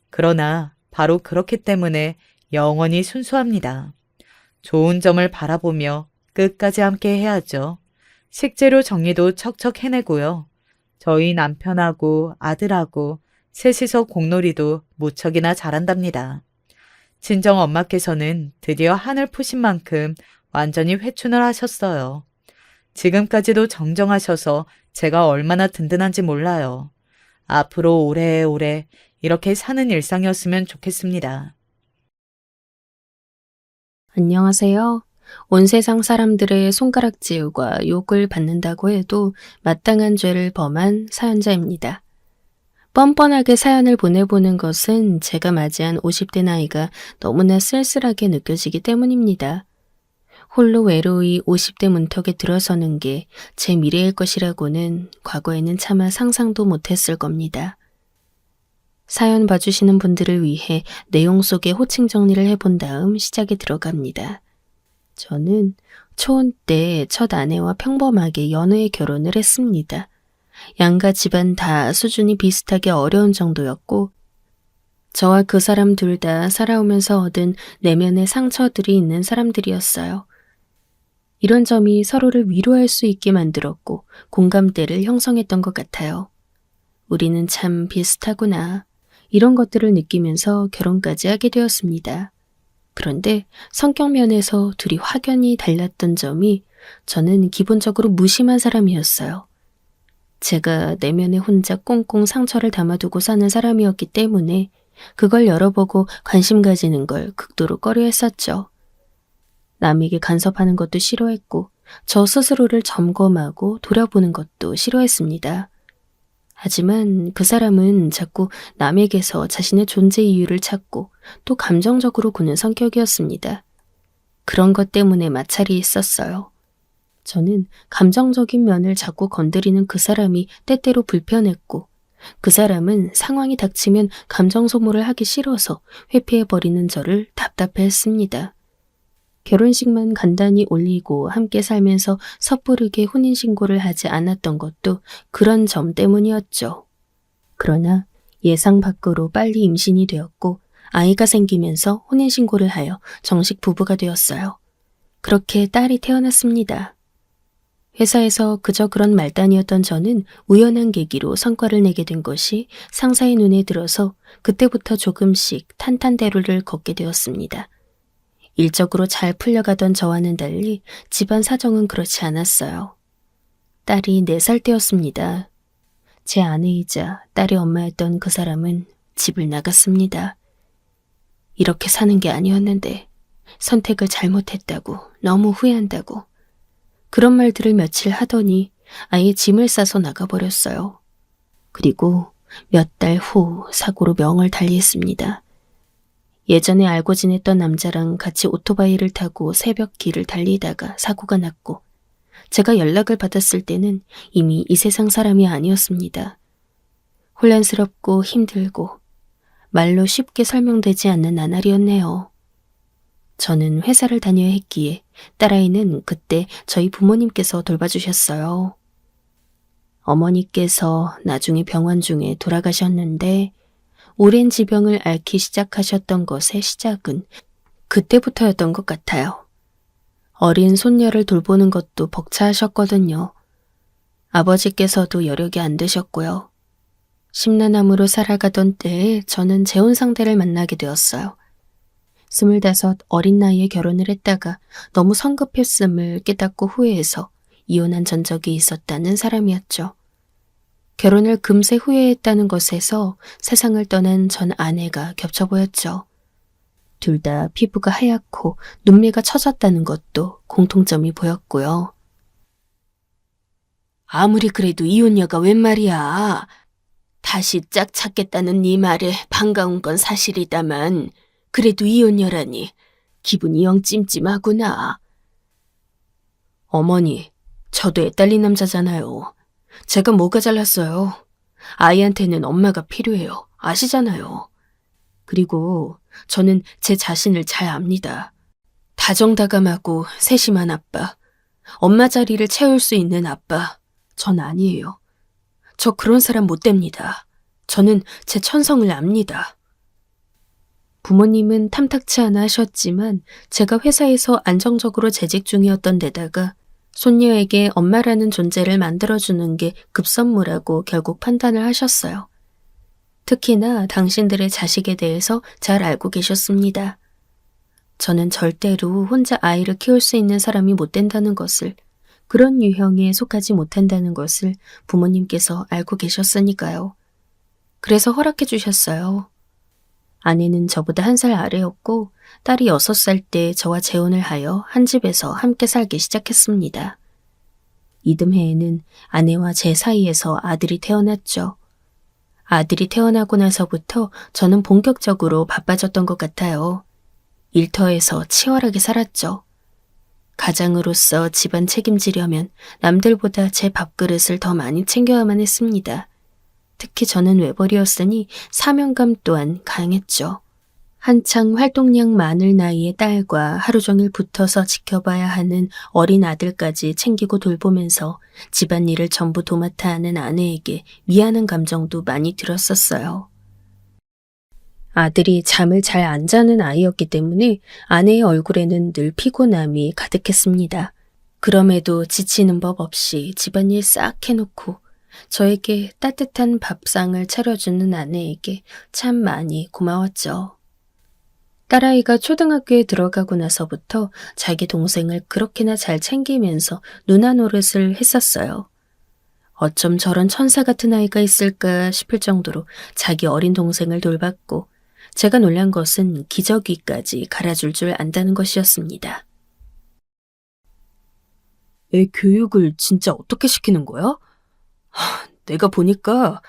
S1: 그러나 바로 그렇기 때문에 영원히 순수합니다. 좋은 점을 바라보며 끝까지 함께 해야죠. 식재료 정리도 척척 해내고요. 저희 남편하고 아들하고 셋이서 공놀이도 무척이나 잘한답니다. 친정엄마께서는 드디어 한을 푸신 만큼 완전히 회춘을 하셨어요. 지금까지도 정정하셔서 제가 얼마나 든든한지 몰라요. 앞으로 오래오래 이렇게 사는 일상이었으면 좋겠습니다.
S2: 안녕하세요. 온 세상 사람들의 손가락질과 욕을 받는다고 해도 마땅한 죄를 범한 사연자입니다. 뻔뻔하게 사연을 보내보는 것은 제가 맞이한 50대 나이가 너무나 쓸쓸하게 느껴지기 때문입니다. 홀로 외로이 50대 문턱에 들어서는 게 제 미래일 것이라고는 과거에는 차마 상상도 못했을 겁니다. 사연 봐주시는 분들을 위해 내용 속에 호칭 정리를 해본 다음 시작에 들어갑니다. 저는 초혼 때 첫 아내와 평범하게 연애에 결혼을 했습니다. 양가 집안 다 수준이 비슷하게 어려운 정도였고 저와 그 사람 둘 다 살아오면서 얻은 내면의 상처들이 있는 사람들이었어요. 이런 점이 서로를 위로할 수 있게 만들었고 공감대를 형성했던 것 같아요. 우리는 참 비슷하구나. 이런 것들을 느끼면서 결혼까지 하게 되었습니다. 그런데 성격 면에서 둘이 확연히 달랐던 점이 저는 기본적으로 무심한 사람이었어요. 제가 내면에 혼자 꽁꽁 상처를 담아두고 사는 사람이었기 때문에 그걸 열어보고 관심 가지는 걸 극도로 꺼려했었죠. 남에게 간섭하는 것도 싫어했고 저 스스로를 점검하고 돌아보는 것도 싫어했습니다. 하지만 그 사람은 자꾸 남에게서 자신의 존재 이유를 찾고 또 감정적으로 구는 성격이었습니다. 그런 것 때문에 마찰이 있었어요. 저는 감정적인 면을 자꾸 건드리는 그 사람이 때때로 불편했고 그 사람은 상황이 닥치면 감정 소모를 하기 싫어서 회피해버리는 저를 답답해했습니다. 결혼식만 간단히 올리고 함께 살면서 섣부르게 혼인신고를 하지 않았던 것도 그런 점 때문이었죠. 그러나 예상 밖으로 빨리 임신이 되었고 아이가 생기면서 혼인신고를 하여 정식 부부가 되었어요. 그렇게 딸이 태어났습니다. 회사에서 그저 그런 말단이었던 저는 우연한 계기로 성과를 내게 된 것이 상사의 눈에 들어서 그때부터 조금씩 탄탄대로를 걷게 되었습니다. 일적으로 잘 풀려가던 저와는 달리 집안 사정은 그렇지 않았어요. 딸이 4살 때였습니다. 제 아내이자 딸의 엄마였던 그 사람은 집을 나갔습니다. 이렇게 사는 게 아니었는데 선택을 잘못했다고 너무 후회한다고 그런 말들을 며칠 하더니 아예 짐을 싸서 나가버렸어요. 그리고 몇 달 후 사고로 명을 달리했습니다. 예전에 알고 지냈던 남자랑 같이 오토바이를 타고 새벽 길을 달리다가 사고가 났고 제가 연락을 받았을 때는 이미 이 세상 사람이 아니었습니다. 혼란스럽고 힘들고 말로 쉽게 설명되지 않는 나날이었네요. 저는 회사를 다녀야 했기에 딸아이는 그때 저희 부모님께서 돌봐주셨어요. 어머니께서 나중에 병원 중에 돌아가셨는데 오랜 지병을 앓기 시작하셨던 것의 시작은 그때부터였던 것 같아요. 어린 손녀를 돌보는 것도 벅차하셨거든요. 아버지께서도 여력이 안 되셨고요. 심란함으로 살아가던 때에 저는 재혼 상대를 만나게 되었어요. 25 어린 나이에 결혼을 했다가 너무 성급했음을 깨닫고 후회해서 이혼한 전적이 있었다는 사람이었죠. 결혼을 금세 후회했다는 것에서 세상을 떠난 전 아내가 겹쳐 보였죠. 둘 다 피부가 하얗고 눈매가 처졌다는 것도 공통점이 보였고요. 아무리 그래도 이혼녀가 웬 말이야. 다시 짝 찾겠다는 네 말에 반가운 건 사실이다만 그래도 이혼녀라니 기분이 영 찜찜하구나. 어머니, 저도 애 딸린 남자잖아요. 제가 뭐가 잘났어요. 아이한테는 엄마가 필요해요. 아시잖아요. 그리고 저는 제 자신을 잘 압니다. 다정다감하고 세심한 아빠, 엄마 자리를 채울 수 있는 아빠, 전 아니에요. 저 그런 사람 못 됩니다. 저는 제 천성을 압니다. 부모님은 탐탁치 않아 하셨지만 제가 회사에서 안정적으로 재직 중이었던 데다가 손녀에게 엄마라는 존재를 만들어주는 게 급선무라고 결국 판단을 하셨어요. 특히나 당신들의 자식에 대해서 잘 알고 계셨습니다. 저는 절대로 혼자 아이를 키울 수 있는 사람이 못 된다는 것을, 그런 유형에 속하지 못한다는 것을 부모님께서 알고 계셨으니까요. 그래서 허락해 주셨어요. 아내는 저보다 1살 아래였고 딸이 6살 때 저와 재혼을 하여 한 집에서 함께 살기 시작했습니다. 이듬해에는 아내와 제 사이에서 아들이 태어났죠. 아들이 태어나고 나서부터 저는 본격적으로 바빠졌던 것 같아요. 일터에서 치열하게 살았죠. 가장으로서 집안 책임지려면 남들보다 제 밥그릇을 더 많이 챙겨야만 했습니다. 특히 저는 외벌이였으니 사명감 또한 강했죠. 한창 활동량 많을 나이의 딸과 하루 종일 붙어서 지켜봐야 하는 어린 아들까지 챙기고 돌보면서 집안일을 전부 도맡아 하는 아내에게 미안한 감정도 많이 들었었어요. 아들이 잠을 잘 안 자는 아이였기 때문에 아내의 얼굴에는 늘 피곤함이 가득했습니다. 그럼에도 지치는 법 없이 집안일 싹 해놓고 저에게 따뜻한 밥상을 차려주는 아내에게 참 많이 고마웠죠. 딸아이가 초등학교에 들어가고 나서부터 자기 동생을 그렇게나 잘 챙기면서 누나 노릇을 했었어요. 어쩜 저런 천사 같은 아이가 있을까 싶을 정도로 자기 어린 동생을 돌봤고 제가 놀란 것은 기저귀까지 갈아줄 줄 안다는 것이었습니다. 애 교육을 진짜 어떻게 시키는 거야? 내가 보니까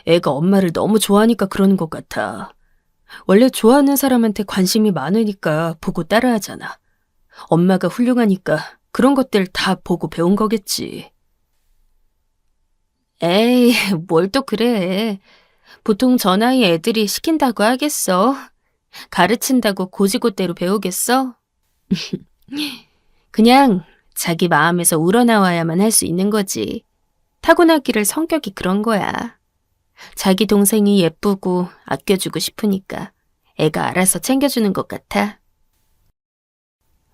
S2: 애가 엄마를 너무 좋아하니까 그러는 것 같아. 원래 좋아하는 사람한테 관심이 많으니까 보고 따라하잖아. 엄마가 훌륭하니까 그런 것들 다 보고 배운 거겠지. 에이, 뭘 또 그래. 보통 저 나이 애들이 시킨다고 하겠어. 가르친다고 고지고대로 배우겠어? 그냥 자기 마음에서 우러나와야만 할 수 있는 거지. 타고나기를 성격이 그런 거야. 자기 동생이 예쁘고 아껴주고 싶으니까 애가 알아서 챙겨주는 것 같아.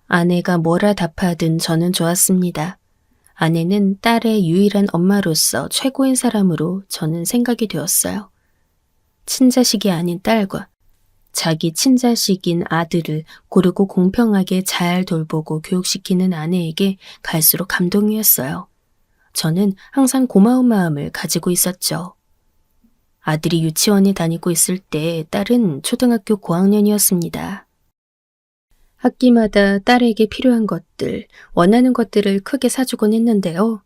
S2: 아내가 뭐라 답하든 저는 좋았습니다. 아내는 딸의 유일한 엄마로서 최고인 사람으로 저는 생각이 되었어요. 친자식이 아닌 딸과 자기 친자식인 아들을 고르고 공평하게 잘 돌보고 교육시키는 아내에게 갈수록 감동이었어요. 저는 항상 고마운 마음을 가지고 있었죠. 아들이 유치원에 다니고 있을 때 딸은 초등학교 고학년이었습니다. 학기마다 딸에게 필요한 것들, 원하는 것들을 크게 사주곤 했는데요.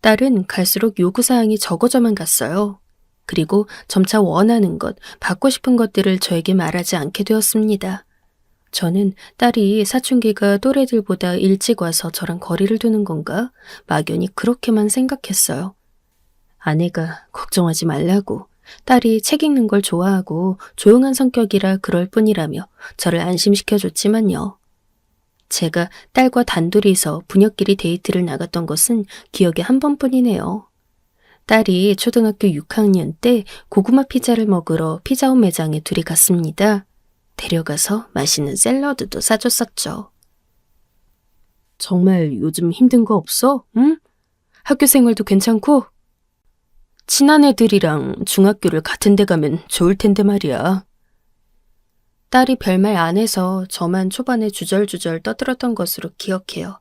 S2: 딸은 갈수록 요구사항이 적어져만 갔어요. 그리고 점차 원하는 것, 받고 싶은 것들을 저에게 말하지 않게 되었습니다. 저는 딸이 사춘기가 또래들보다 일찍 와서 저랑 거리를 두는 건가? 막연히 그렇게만 생각했어요. 아내가 걱정하지 말라고, 딸이 책 읽는 걸 좋아하고 조용한 성격이라 그럴 뿐이라며 저를 안심시켜줬지만요. 제가 딸과 단둘이서 부녀끼리 데이트를 나갔던 것은 기억에 한 번뿐이네요. 딸이 초등학교 6학년 때 고구마 피자를 먹으러 피자헛 매장에 둘이 갔습니다. 데려가서 맛있는 샐러드도 사줬었죠. 정말 요즘 힘든 거 없어? 응? 학교 생활도 괜찮고? 친한 애들이랑 중학교를 같은 데 가면 좋을 텐데 말이야. 딸이 별말 안 해서 저만 초반에 주절주절 떠들었던 것으로 기억해요.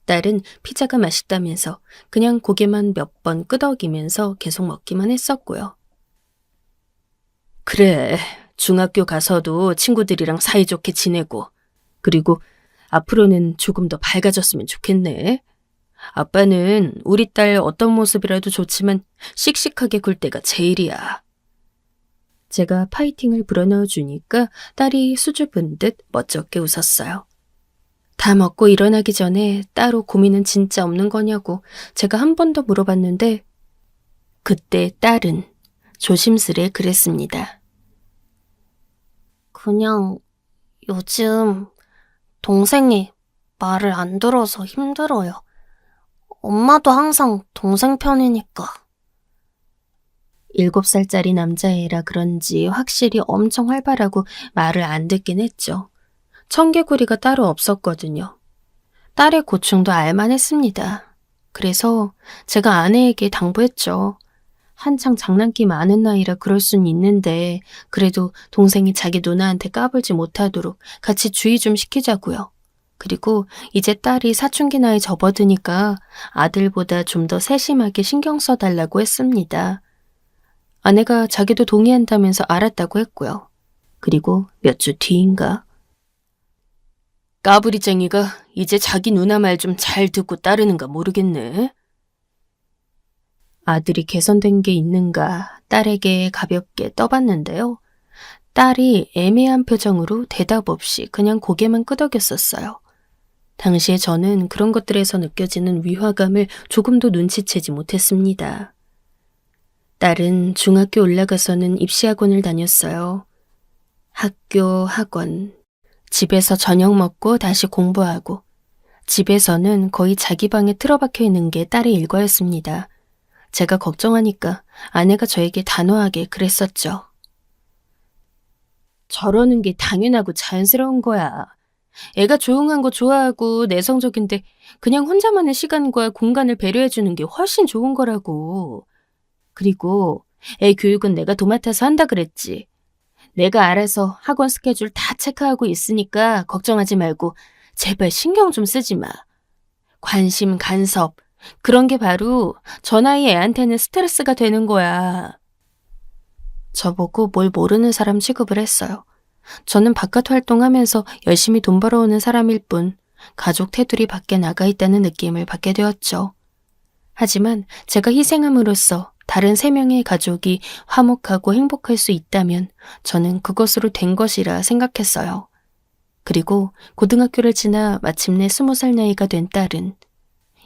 S2: 딸은 피자가 맛있다면서 그냥 고개만 몇 번 끄덕이면서 계속 먹기만 했었고요. 그래, 중학교 가서도 친구들이랑 사이좋게 지내고, 그리고 앞으로는 조금 더 밝아졌으면 좋겠네. 아빠는 우리 딸 어떤 모습이라도 좋지만 씩씩하게 굴 때가 제일이야. 제가 파이팅을 불어넣어 주니까 딸이 수줍은 듯 멋쩍게 웃었어요. 다 먹고 일어나기 전에 따로 고민은 진짜 없는 거냐고 제가 한 번 더 물어봤는데 그때 딸은 조심스레 그랬습니다. 그냥 요즘 동생이 말을 안 들어서 힘들어요. 엄마도 항상 동생 편이니까. 7살짜리 남자애라 그런지 확실히 엄청 활발하고 말을 안 듣긴 했죠. 청개구리가 따로 없었거든요. 딸의 고충도 알만했습니다. 그래서 제가 아내에게 당부했죠. 한창 장난기 많은 나이라 그럴 순 있는데 그래도 동생이 자기 누나한테 까불지 못하도록 같이 주의 좀 시키자고요. 그리고 이제 딸이 사춘기 나이 접어드니까 아들보다 좀 더 세심하게 신경 써달라고 했습니다. 아내가 자기도 동의한다면서 알았다고 했고요. 그리고 몇 주 뒤인가 까불이쟁이가 이제 자기 누나 말 좀 잘 듣고 따르는가 모르겠네. 아들이 개선된 게 있는가 딸에게 가볍게 떠봤는데요. 딸이 애매한 표정으로 대답 없이 그냥 고개만 끄덕였었어요. 당시에 저는 그런 것들에서 느껴지는 위화감을 조금도 눈치채지 못했습니다. 딸은 중학교 올라가서는 입시학원을 다녔어요. 학교, 학원, 집에서 저녁 먹고 다시 공부하고 집에서는 거의 자기 방에 틀어박혀 있는 게 딸의 일과였습니다. 제가 걱정하니까 아내가 저에게 단호하게 그랬었죠. 저러는 게 당연하고 자연스러운 거야. 애가 조용한 거 좋아하고 내성적인데 그냥 혼자만의 시간과 공간을 배려해주는 게 훨씬 좋은 거라고. 그리고 애 교육은 내가 도맡아서 한다 그랬지. 내가 알아서 학원 스케줄 다 체크하고 있으니까 걱정하지 말고 제발 신경 좀 쓰지 마. 관심, 간섭, 그런 게 바로 저 나이 애한테는 스트레스가 되는 거야. 저보고 뭘 모르는 사람 취급을 했어요. 저는 바깥 활동하면서 열심히 돈 벌어오는 사람일 뿐 가족 테두리 밖에 나가 있다는 느낌을 받게 되었죠. 하지만 제가 희생함으로써 다른 3명의 가족이 화목하고 행복할 수 있다면 저는 그것으로 된 것이라 생각했어요. 그리고 고등학교를 지나 마침내 20살 나이가 된 딸은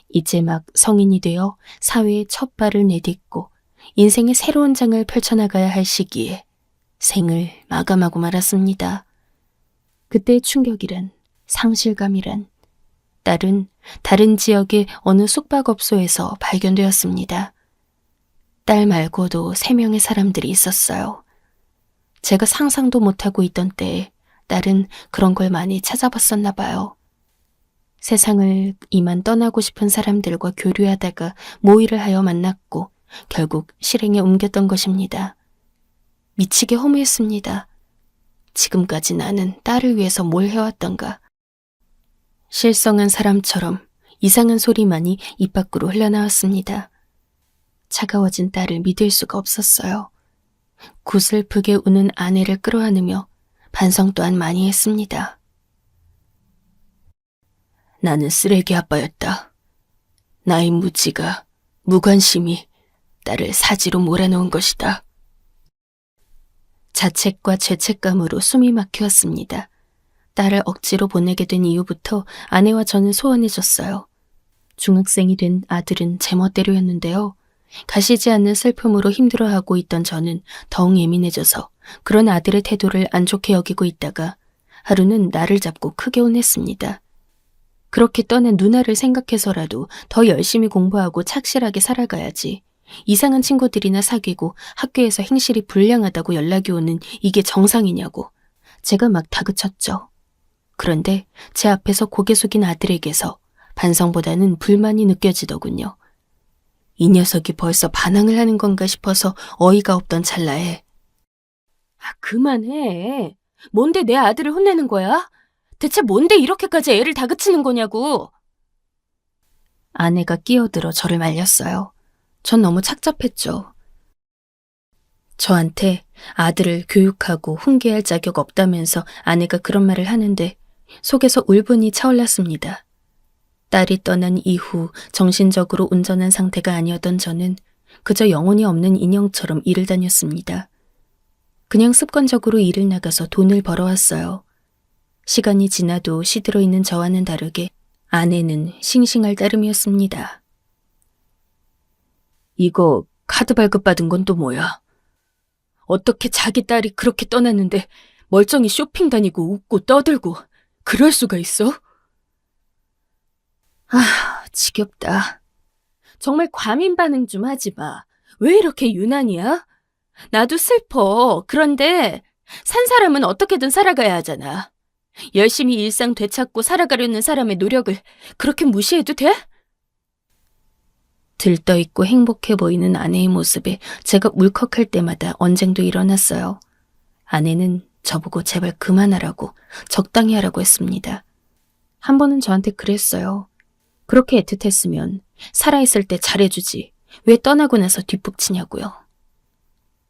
S2: 이제 막 성인이 되어 사회에 첫 발을 내딛고 인생의 새로운 장을 펼쳐나가야 할 시기에 생을 마감하고 말았습니다. 그때의 충격이란, 상실감이란, 딸은 다른 지역의 어느 숙박업소에서 발견되었습니다. 딸 말고도 3명의 사람들이 있었어요. 제가 상상도 못하고 있던 때에 딸은 그런 걸 많이 찾아봤었나 봐요. 세상을 이만 떠나고 싶은 사람들과 교류하다가 모의를 하여 만났고 결국 실행에 옮겼던 것입니다. 미치게 허무했습니다. 지금까지 나는 딸을 위해서 뭘 해왔던가. 실성한 사람처럼 이상한 소리만이 입 밖으로 흘러나왔습니다. 차가워진 딸을 믿을 수가 없었어요. 구슬프게 우는 아내를 끌어안으며 반성 또한 많이 했습니다. 나는 쓰레기 아빠였다. 나의 무지가, 무관심이 딸을 사지로 몰아넣은 것이다. 자책과 죄책감으로 숨이 막혔습니다. 딸을 억지로 보내게 된 이후부터 아내와 저는 소원해졌어요. 중학생이 된 아들은 제멋대로였는데요. 가시지 않는 슬픔으로 힘들어하고 있던 저는 더욱 예민해져서 그런 아들의 태도를 안 좋게 여기고 있다가 하루는 나를 잡고 크게 혼냈습니다. 그렇게 떠난 누나를 생각해서라도 더 열심히 공부하고 착실하게 살아가야지. 이상한 친구들이나 사귀고 학교에서 행실이 불량하다고 연락이 오는 이게 정상이냐고. 제가 막 다그쳤죠. 그런데 제 앞에서 고개 숙인 아들에게서 반성보다는 불만이 느껴지더군요. 이 녀석이 벌써 반항을 하는 건가 싶어서 어이가 없던 찰나에 그만해. 뭔데 내 아들을 혼내는 거야? 대체 뭔데 이렇게까지 애를 다그치는 거냐고. 아내가 끼어들어 저를 말렸어요. 전 너무 착잡했죠. 저한테 아들을 교육하고 훈계할 자격 없다면서 아내가 그런 말을 하는데 속에서 울분이 차올랐습니다. 딸이 떠난 이후 정신적으로 온전한 상태가 아니었던 저는 그저 영혼이 없는 인형처럼 일을 다녔습니다. 그냥 습관적으로 일을 나가서 돈을 벌어왔어요. 시간이 지나도 시들어 있는 저와는 다르게 아내는 싱싱할 따름이었습니다. 이거 카드 발급받은 건 또 뭐야? 어떻게 자기 딸이 그렇게 떠났는데 멀쩡히 쇼핑 다니고 웃고 떠들고 그럴 수가 있어? 지겹다. 정말 과민 반응 좀 하지 마. 왜 이렇게 유난이야? 나도 슬퍼. 그런데 산 사람은 어떻게든 살아가야 하잖아. 열심히 일상 되찾고 살아가려는 사람의 노력을 그렇게 무시해도 돼? 들떠있고 행복해 보이는 아내의 모습에 제가 울컥할 때마다 언쟁도 일어났어요. 아내는 저보고 제발 그만하라고, 적당히 하라고 했습니다. 한 번은 저한테 그랬어요. 그렇게 애틋했으면 살아있을 때 잘해주지 왜 떠나고 나서 뒷북치냐고요.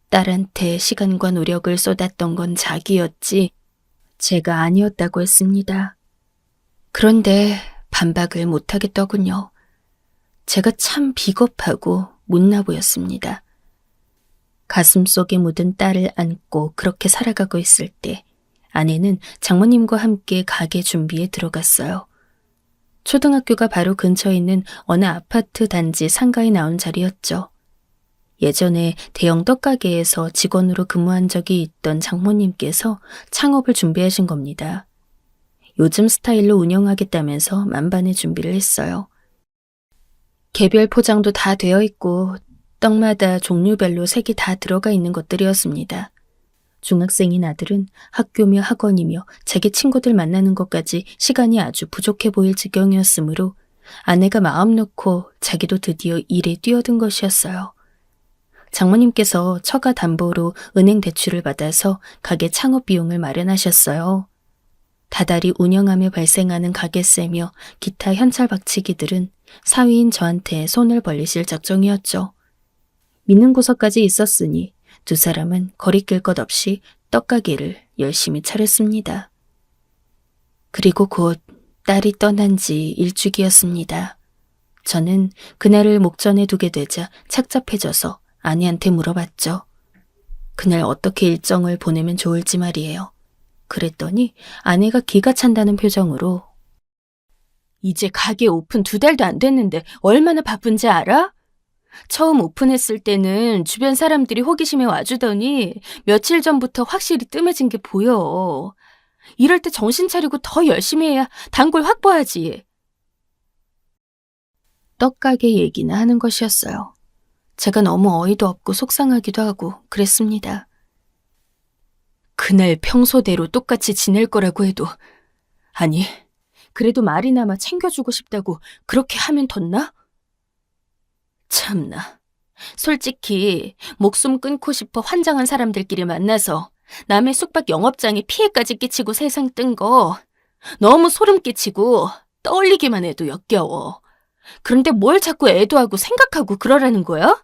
S2: 딸한테 시간과 노력을 쏟았던 건 자기였지 제가 아니었다고 했습니다. 그런데 반박을 못하겠더군요. 제가 참 비겁하고 못나 보였습니다. 가슴속에 묻은 딸을 안고 그렇게 살아가고 있을 때 아내는 장모님과 함께 가게 준비에 들어갔어요. 초등학교가 바로 근처에 있는 어느 아파트 단지 상가에 나온 자리였죠. 예전에 대형 떡가게에서 직원으로 근무한 적이 있던 장모님께서 창업을 준비하신 겁니다. 요즘 스타일로 운영하겠다면서 만반의 준비를 했어요. 개별 포장도 다 되어 있고 떡마다 종류별로 색이 다 들어가 있는 것들이었습니다. 중학생인 아들은 학교며 학원이며 자기 친구들 만나는 것까지 시간이 아주 부족해 보일 지경이었으므로 아내가 마음 놓고 자기도 드디어 일에 뛰어든 것이었어요. 장모님께서 처가 담보로 은행 대출을 받아서 가게 창업 비용을 마련하셨어요. 다달이 운영하며 발생하는 가게세며 기타 현찰 박치기들은 사위인 저한테 손을 벌리실 작정이었죠. 믿는 구석까지 있었으니 두 사람은 거리낄 것 없이 떡가게를 열심히 차렸습니다. 그리고 곧 딸이 떠난 지 일주기였습니다. 저는 그날을 목전에 두게 되자 착잡해져서 아내한테 물어봤죠. 그날 어떻게 일정을 보내면 좋을지 말이에요. 그랬더니 아내가 기가 찬다는 표정으로 이제 가게 오픈 2달도 안 됐는데 얼마나 바쁜지 알아? 처음 오픈했을 때는 주변 사람들이 호기심에 와주더니 며칠 전부터 확실히 뜸해진 게 보여. 이럴 때 정신 차리고 더 열심히 해야 단골 확보하지. 떡가게 얘기나 하는 것이었어요. 제가 너무 어이도 없고 속상하기도 하고 그랬습니다. 그날 평소대로 똑같이 지낼 거라고 해도, 아니, 그래도 말이나마 챙겨주고 싶다고 그렇게 하면 덧나? 참나. 솔직히 목숨 끊고 싶어 환장한 사람들끼리 만나서 남의 숙박 영업장에 피해까지 끼치고 세상 뜬 거 너무 소름 끼치고 떠올리기만 해도 역겨워. 그런데 뭘 자꾸 애도하고 생각하고 그러라는 거야?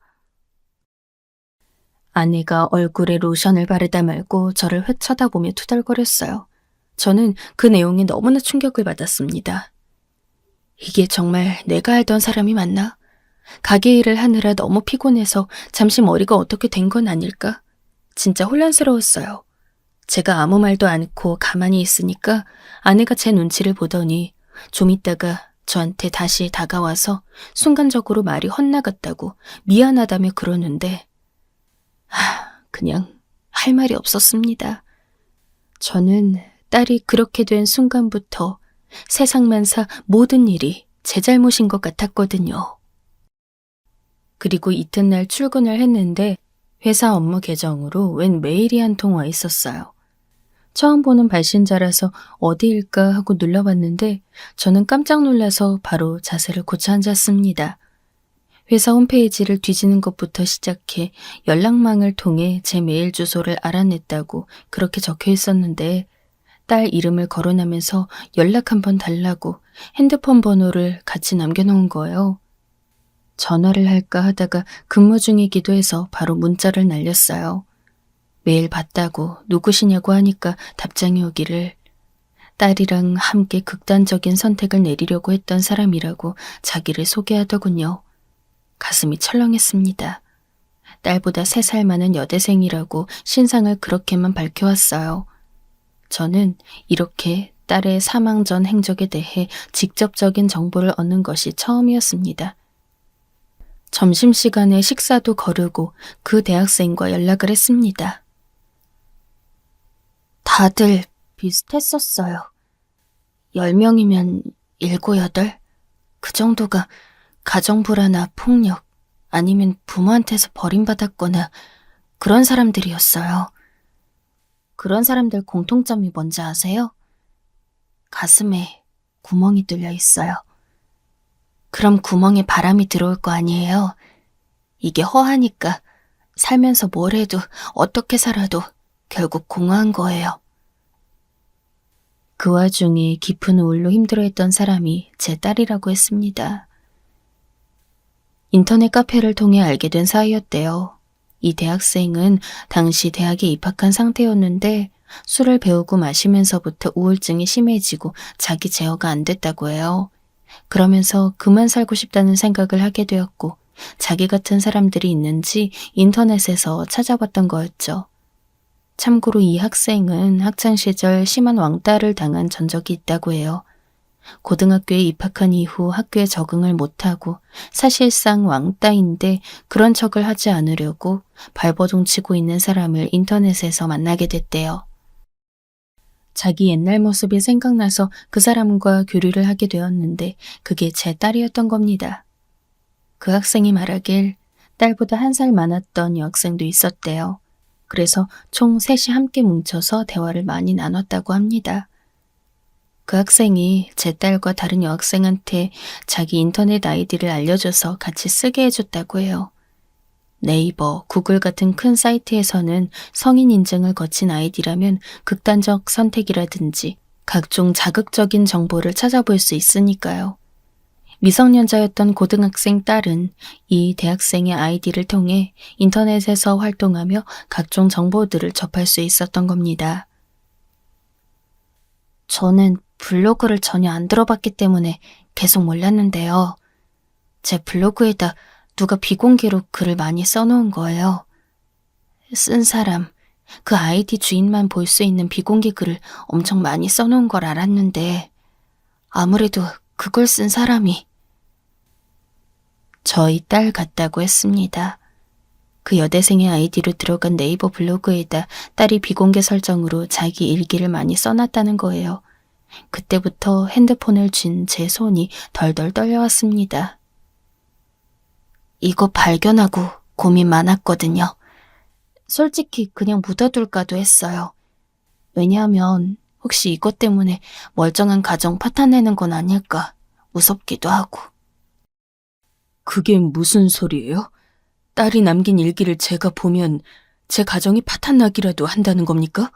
S2: 아내가 얼굴에 로션을 바르다 말고 저를 회 쳐다보며 투덜거렸어요. 저는 그 내용에 너무나 충격을 받았습니다. 이게 정말 내가 알던 사람이 맞나? 가게 일을 하느라 너무 피곤해서 잠시 머리가 어떻게 된 건 아닐까? 진짜 혼란스러웠어요. 제가 아무 말도 않고 가만히 있으니까 아내가 제 눈치를 보더니 좀 있다가 저한테 다시 다가와서 순간적으로 말이 헛나갔다고 미안하다며 그러는데 그냥 할 말이 없었습니다. 저는 딸이 그렇게 된 순간부터 세상만사 모든 일이 제 잘못인 것 같았거든요. 그리고 이튿날 출근을 했는데 회사 업무 계정으로 웬 메일이 한 통 와 있었어요. 처음 보는 발신자라서 어디일까 하고 눌러봤는데 저는 깜짝 놀라서 바로 자세를 고쳐 앉았습니다. 회사 홈페이지를 뒤지는 것부터 시작해 연락망을 통해 제 메일 주소를 알아냈다고 그렇게 적혀 있었는데 딸 이름을 거론하면서 연락 한번 달라고 핸드폰 번호를 같이 남겨놓은 거예요. 전화를 할까 하다가 근무 중이기도 해서 바로 문자를 날렸어요. 메일 봤다고 누구시냐고 하니까 답장이 오기를 딸이랑 함께 극단적인 선택을 내리려고 했던 사람이라고 자기를 소개하더군요. 가슴이 철렁했습니다. 딸보다 3살 많은 여대생이라고 신상을 그렇게만 밝혀왔어요. 저는 이렇게 딸의 사망 전 행적에 대해 직접적인 정보를 얻는 것이 처음이었습니다. 점심시간에 식사도 거르고 그 대학생과 연락을 했습니다. 다들 비슷했었어요. 10명이면 7, 8? 그 정도가 가정불화나 폭력 아니면 부모한테서 버림받았거나 그런 사람들이었어요. 그런 사람들 공통점이 뭔지 아세요? 가슴에 구멍이 뚫려 있어요. 그럼 구멍에 바람이 들어올 거 아니에요? 이게 허하니까 살면서 뭘 해도 어떻게 살아도 결국 공허한 거예요. 그 와중에 깊은 우울로 힘들어했던 사람이 제 딸이라고 했습니다. 인터넷 카페를 통해 알게 된 사이였대요. 이 대학생은 당시 대학에 입학한 상태였는데 술을 배우고 마시면서부터 우울증이 심해지고 자기 제어가 안 됐다고 해요. 그러면서 그만 살고 싶다는 생각을 하게 되었고 자기 같은 사람들이 있는지 인터넷에서 찾아봤던 거였죠. 참고로 이 학생은 학창시절 심한 왕따를 당한 전적이 있다고 해요. 고등학교에 입학한 이후 학교에 적응을 못하고 사실상 왕따인데 그런 척을 하지 않으려고 발버둥 치고 있는 사람을 인터넷에서 만나게 됐대요. 자기 옛날 모습이 생각나서 그 사람과 교류를 하게 되었는데 그게 제 딸이었던 겁니다. 그 학생이 말하길 딸보다 1살 많았던 여학생도 있었대요. 그래서 총 3이 함께 뭉쳐서 대화를 많이 나눴다고 합니다. 그 학생이 제 딸과 다른 여학생한테 자기 인터넷 아이디를 알려줘서 같이 쓰게 해줬다고 해요. 네이버, 구글 같은 큰 사이트에서는 성인 인증을 거친 아이디라면 극단적 선택이라든지 각종 자극적인 정보를 찾아볼 수 있으니까요. 미성년자였던 고등학생 딸은 이 대학생의 아이디를 통해 인터넷에서 활동하며 각종 정보들을 접할 수 있었던 겁니다. 저는 블로그를 전혀 안 들어봤기 때문에 계속 몰랐는데요. 제 블로그에다 누가 비공개로 글을 많이 써놓은 거예요. 쓴 사람, 그 아이디 주인만 볼 수 있는 비공개 글을 엄청 많이 써놓은 걸 알았는데 아무래도 그걸 쓴 사람이 저희 딸 같다고 했습니다. 그 여대생의 아이디로 들어간 네이버 블로그에다 딸이 비공개 설정으로 자기 일기를 많이 써놨다는 거예요. 그때부터 핸드폰을 쥔 제 손이 덜덜 떨려왔습니다. 이거 발견하고 고민 많았거든요. 솔직히 그냥 묻어둘까도 했어요. 왜냐하면 혹시 이것 때문에 멀쩡한 가정 파탄내는 건 아닐까 무섭기도 하고. 그게 무슨 소리예요? 딸이 남긴 일기를 제가 보면 제 가정이 파탄나기라도 한다는 겁니까?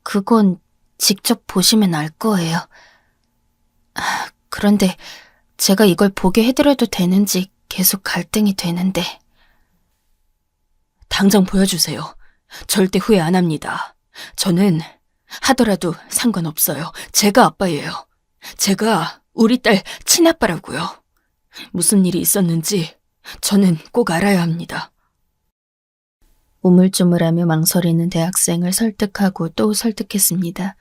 S2: 그건 직접 보시면 알 거예요. 그런데 제가 이걸 보게 해드려도 되는지 계속 갈등이 되는데. 당장 보여주세요. 절대 후회 안 합니다. 저는 하더라도 상관없어요. 제가 아빠예요. 제가 우리 딸 친아빠라고요. 무슨 일이 있었는지 저는 꼭 알아야 합니다. 우물쭈물하며 망설이는 대학생을 설득하고 또 설득했습니다.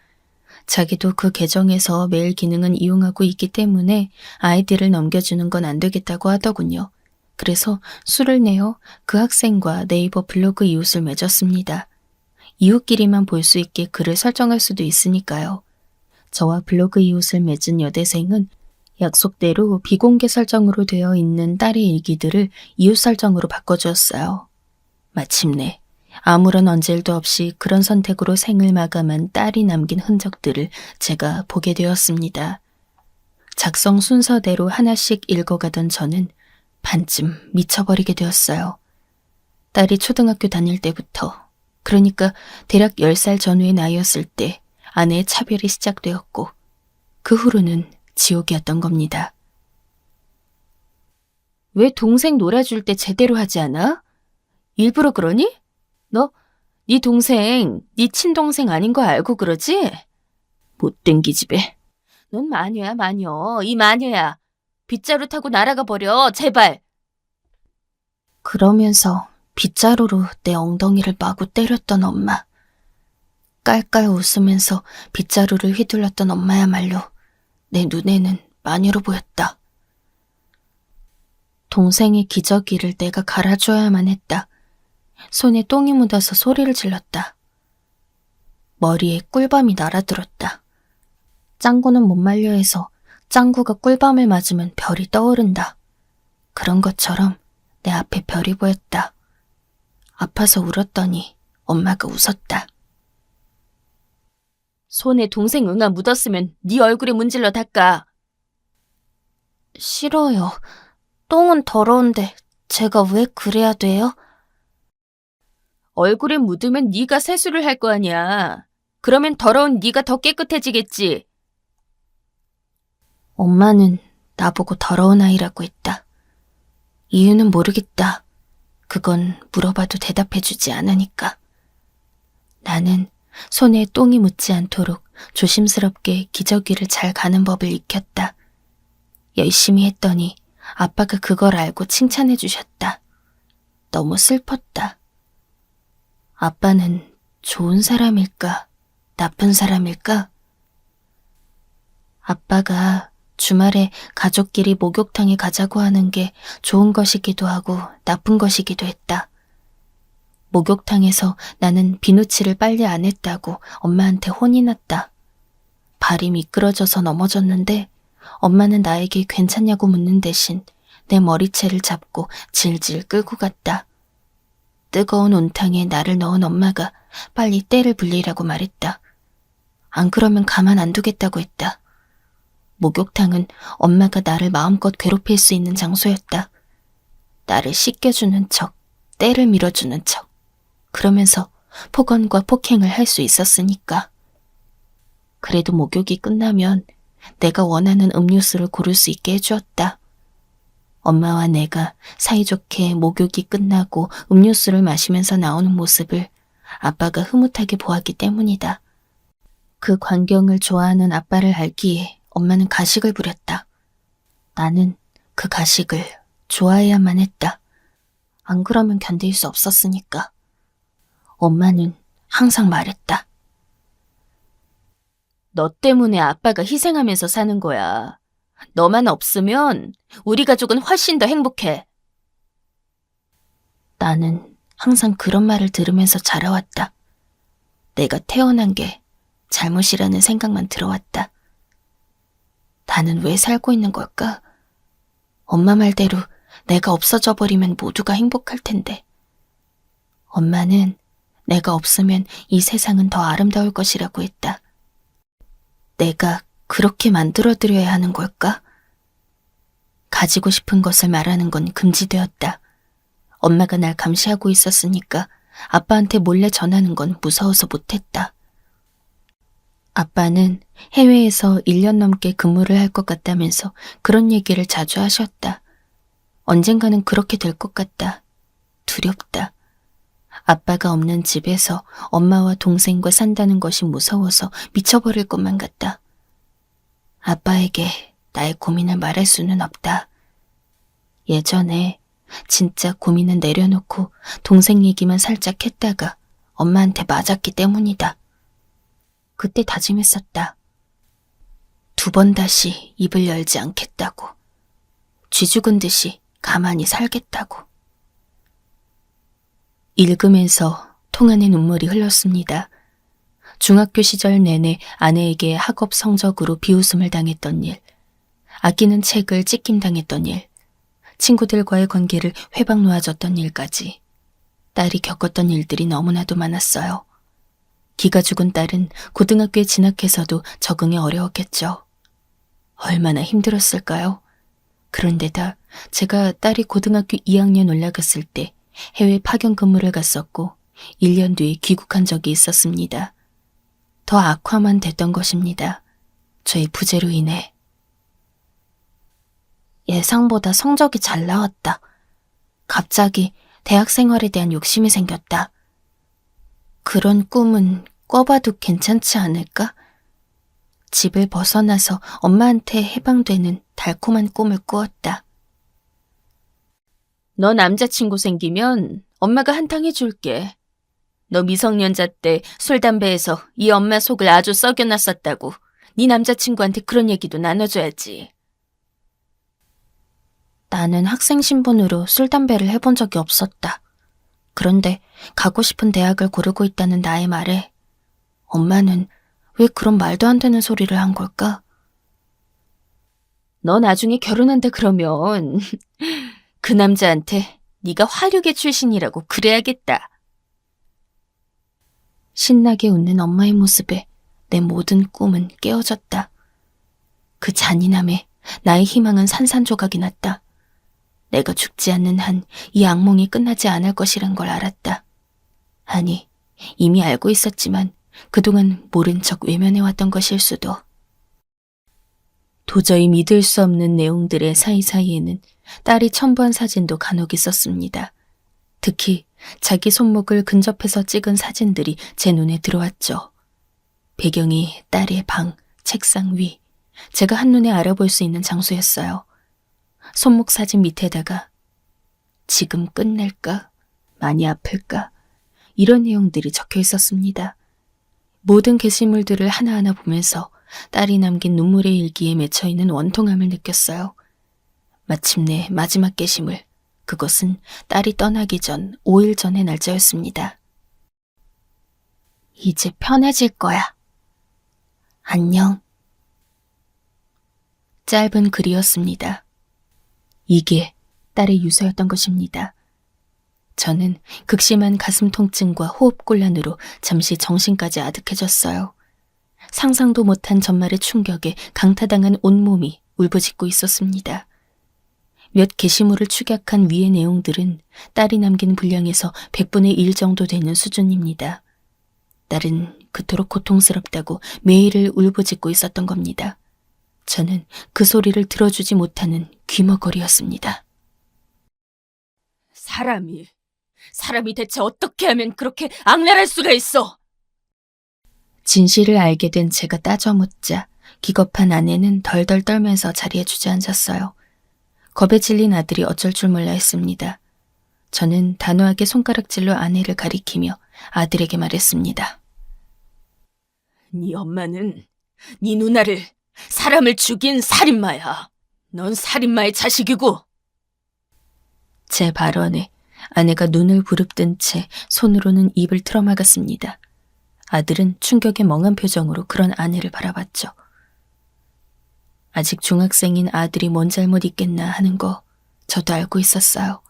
S2: 자기도 그 계정에서 메일 기능은 이용하고 있기 때문에 아이디를 넘겨주는 건 안 되겠다고 하더군요. 그래서 수를 내어 그 학생과 네이버 블로그 이웃을 맺었습니다. 이웃끼리만 볼 수 있게 글을 설정할 수도 있으니까요. 저와 블로그 이웃을 맺은 여대생은 약속대로 비공개 설정으로 되어 있는 딸의 일기들을 이웃 설정으로 바꿔주었어요. 마침내 아무런 언질도 없이 그런 선택으로 생을 마감한 딸이 남긴 흔적들을 제가 보게 되었습니다. 작성 순서대로 하나씩 읽어가던 저는 반쯤 미쳐버리게 되었어요. 딸이 초등학교 다닐 때부터, 그러니까 대략 10살 전후의 나이였을 때 아내의 차별이 시작되었고 그 후로는 지옥이었던 겁니다. 왜 동생 놀아줄 때 제대로 하지 않아? 일부러 그러니? 네 동생, 네 친동생 아닌 거 알고 그러지? 못된 기집애. 넌 마녀야, 마녀. 이 마녀야. 빗자루 타고 날아가 버려, 제발. 그러면서 빗자루로 내 엉덩이를 마구 때렸던 엄마. 깔깔 웃으면서 빗자루를 휘둘렀던 엄마야말로 내 눈에는 마녀로 보였다. 동생의 기저귀를 내가 갈아줘야만 했다. 손에 똥이 묻어서 소리를 질렀다. 머리에 꿀밤이 날아들었다. 짱구는 못 말려 해서 짱구가 꿀밤을 맞으면 별이 떠오른다. 그런 것처럼 내 앞에 별이 보였다. 아파서 울었더니 엄마가 웃었다. 손에 동생 응아 묻었으면 네 얼굴에 문질러 닦아. 싫어요. 똥은 더러운데 제가 왜 그래야 돼요? 얼굴에 묻으면 네가 세수를 할 거 아니야. 그러면 더러운 네가 더 깨끗해지겠지. 엄마는 나보고 더러운 아이라고 했다. 이유는 모르겠다. 그건 물어봐도 대답해주지 않으니까. 나는 손에 똥이 묻지 않도록 조심스럽게 기저귀를 잘 가는 법을 익혔다. 열심히 했더니 아빠가 그걸 알고 칭찬해 주셨다. 너무 슬펐다. 아빠는 좋은 사람일까? 나쁜 사람일까? 아빠가 주말에 가족끼리 목욕탕에 가자고 하는 게 좋은 것이기도 하고 나쁜 것이기도 했다. 목욕탕에서 나는 비누칠을 빨리 안 했다고 엄마한테 혼이 났다. 발이 미끄러져서 넘어졌는데 엄마는 나에게 괜찮냐고 묻는 대신 내 머리채를 잡고 질질 끌고 갔다. 뜨거운 온탕에 나를 넣은 엄마가 빨리 때를 불리라고 말했다. 안 그러면 가만 안 두겠다고 했다. 목욕탕은 엄마가 나를 마음껏 괴롭힐 수 있는 장소였다. 나를 씻겨주는 척, 때를 밀어주는 척. 그러면서 폭언과 폭행을 할 수 있었으니까. 그래도 목욕이 끝나면 내가 원하는 음료수를 고를 수 있게 해주었다. 엄마와 내가 사이좋게 목욕이 끝나고 음료수를 마시면서 나오는 모습을 아빠가 흐뭇하게 보았기 때문이다. 그 광경을 좋아하는 아빠를 알기에 엄마는 가식을 부렸다. 나는 그 가식을 좋아해야만 했다. 안 그러면 견딜 수 없었으니까. 엄마는 항상 말했다. 너 때문에 아빠가 희생하면서 사는 거야. 너만 없으면 우리 가족은 훨씬 더 행복해. 나는 항상 그런 말을 들으면서 자라왔다. 내가 태어난 게 잘못이라는 생각만 들어왔다. 나는 왜 살고 있는 걸까? 엄마 말대로 내가 없어져 버리면 모두가 행복할 텐데. 엄마는 내가 없으면 이 세상은 더 아름다울 것이라고 했다. 내가 그렇게 만들어드려야 하는 걸까? 가지고 싶은 것을 말하는 건 금지되었다. 엄마가 날 감시하고 있었으니까 아빠한테 몰래 전하는 건 무서워서 못했다. 아빠는 해외에서 1년 넘게 근무를 할 것 같다면서 그런 얘기를 자주 하셨다. 언젠가는 그렇게 될 것 같다. 두렵다. 아빠가 없는 집에서 엄마와 동생과 산다는 것이 무서워서 미쳐버릴 것만 같다. 아빠에게 나의 고민을 말할 수는 없다. 예전에 진짜 고민은 내려놓고 동생 얘기만 살짝 했다가 엄마한테 맞았기 때문이다. 그때 다짐했었다. 2번 다시 입을 열지 않겠다고. 쥐 죽은 듯이 가만히 살겠다고. 읽으면서 통 안에 눈물이 흘렀습니다. 중학교 시절 내내 아내에게 학업 성적으로 비웃음을 당했던 일, 아끼는 책을 찍힘당했던 일, 친구들과의 관계를 회방 놓아줬던 일까지 딸이 겪었던 일들이 너무나도 많았어요. 기가 죽은 딸은 고등학교에 진학해서도 적응이 어려웠겠죠. 얼마나 힘들었을까요? 그런데다 제가 딸이 고등학교 2학년 올라갔을 때 해외 파견 근무를 갔었고 1년 뒤에 귀국한 적이 있었습니다. 더 악화만 됐던 것입니다. 저의 부재로 인해. 예상보다 성적이 잘 나왔다. 갑자기 대학 생활에 대한 욕심이 생겼다. 그런 꿈은 꿔봐도 괜찮지 않을까? 집을 벗어나서 엄마한테 해방되는 달콤한 꿈을 꾸었다. 너 남자친구 생기면 엄마가 한탕 해줄게. 너 미성년자 때 술, 담배에서 이 엄마 속을 아주 썩여놨었다고 네 남자친구한테 그런 얘기도 나눠줘야지. 나는 학생 신분으로 술, 담배를 해본 적이 없었다. 그런데 가고 싶은 대학을 고르고 있다는 나의 말에 엄마는 왜 그런 말도 안 되는 소리를 한 걸까? 너 나중에 결혼한다 그러면 그 남자한테 네가 화류계 출신이라고 그래야겠다. 신나게 웃는 엄마의 모습에 내 모든 꿈은 깨어졌다. 그 잔인함에 나의 희망은 산산조각이 났다. 내가 죽지 않는 한 이 악몽이 끝나지 않을 것이란 걸 알았다. 아니, 이미 알고 있었지만 그동안 모른 척 외면해왔던 것일 수도. 도저히 믿을 수 없는 내용들의 사이사이에는 딸이 첨부한 사진도 간혹 있었습니다. 특히 자기 손목을 근접해서 찍은 사진들이 제 눈에 들어왔죠. 배경이 딸의 방, 책상 위, 제가 한눈에 알아볼 수 있는 장소였어요. 손목 사진 밑에다가 지금 끝낼까? 많이 아플까? 이런 내용들이 적혀 있었습니다. 모든 게시물들을 하나하나 보면서 딸이 남긴 눈물의 일기에 맺혀있는 원통함을 느꼈어요. 마침내 마지막 게시물, 그것은 딸이 떠나기 전 5일 전의 날짜였습니다. 이제 편해질 거야. 안녕. 짧은 글이었습니다. 이게 딸의 유서였던 것입니다. 저는 극심한 가슴 통증과 호흡곤란으로 잠시 정신까지 아득해졌어요. 상상도 못한 전말의 충격에 강타당한 온몸이 울부짖고 있었습니다. 몇 게시물을 축약한 위의 내용들은 딸이 남긴 분량에서 100분의 1 정도 되는 수준입니다. 딸은 그토록 고통스럽다고 매일을 울부짖고 있었던 겁니다. 저는 그 소리를 들어주지 못하는 귀머거리였습니다. 사람이 대체 어떻게 하면 그렇게 악랄할 수가 있어? 진실을 알게 된 제가 따져 묻자 기겁한 아내는 덜덜 떨면서 자리에 주저앉았어요. 겁에 질린 아들이 어쩔 줄 몰라 했습니다. 저는 단호하게 손가락질로 아내를 가리키며 아들에게 말했습니다. 네 엄마는 네 누나를 사람을 죽인 살인마야. 넌 살인마의 자식이고! 제 발언에 아내가 눈을 부릅뜬 채 손으로는 입을 틀어막았습니다. 아들은 충격에 멍한 표정으로 그런 아내를 바라봤죠. 아직 중학생인 아들이 뭔 잘못 있겠나 하는 거 저도 알고 있었어요.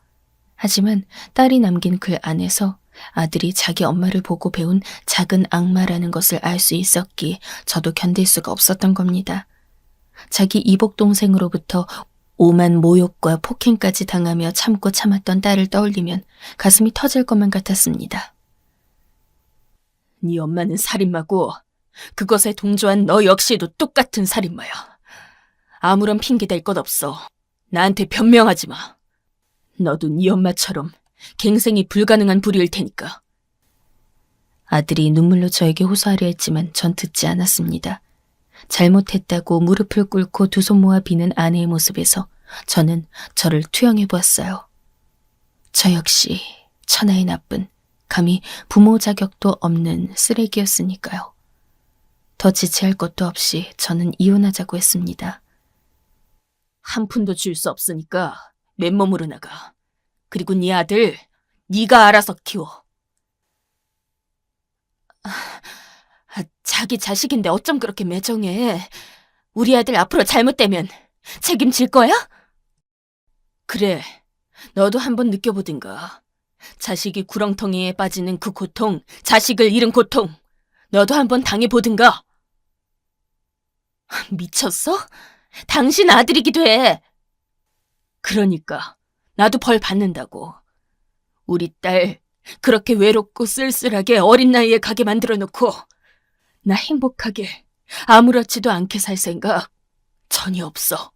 S2: 하지만 딸이 남긴 글 안에서 아들이 자기 엄마를 보고 배운 작은 악마라는 것을 알 수 있었기에 저도 견딜 수가 없었던 겁니다. 자기 이복 동생으로부터 오만 모욕과 폭행까지 당하며 참고 참았던 딸을 떠올리면 가슴이 터질 것만 같았습니다. 네 엄마는 살인마고 그것에 동조한 너 역시도 똑같은 살인마야. 아무런 핑계 댈 것 없어. 나한테 변명하지 마. 너도 네 엄마처럼 갱생이 불가능한 부류일 테니까. 아들이 눈물로 저에게 호소하려 했지만 전 듣지 않았습니다. 잘못했다고 무릎을 꿇고 두 손 모아 비는 아내의 모습에서 저는 저를 투영해 보았어요. 저 역시 천하의 나쁜, 감히 부모 자격도 없는 쓰레기였으니까요. 더 지체할 것도 없이 저는 이혼하자고 했습니다. 한 푼도 줄 수 없으니까 맨몸으로 나가. 그리고 네 아들, 네가 알아서 키워. 자기 자식인데 어쩜 그렇게 매정해. 우리 아들 앞으로 잘못되면 책임질 거야? 그래, 너도 한번 느껴보든가. 자식이 구렁텅이에 빠지는 그 고통, 자식을 잃은 고통, 너도 한번 당해보든가. 미쳤어? 당신 아들이기도 해. 그러니까 나도 벌 받는다고. 우리 딸 그렇게 외롭고 쓸쓸하게 어린 나이에 가게 만들어 놓고 나 행복하게 아무렇지도 않게 살 생각 전혀 없어.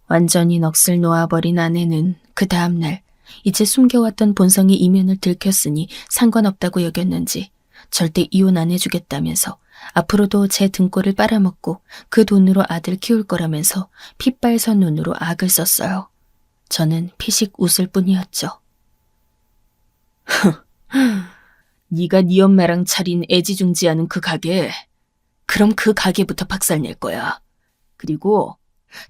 S2: 완전히 넋을 놓아버린 아내는 그 다음날 이제 숨겨왔던 본성의 이면을 들켰으니 상관없다고 여겼는지 절대 이혼 안 해주겠다면서 앞으로도 제 등골을 빨아먹고 그 돈으로 아들 키울 거라면서 핏발선 눈으로 악을 썼어요. 저는 피식 웃을 뿐이었죠. 네가 네 엄마랑 차린 애지중지하는 그 가게, 그럼 그 가게부터 박살낼 거야. 그리고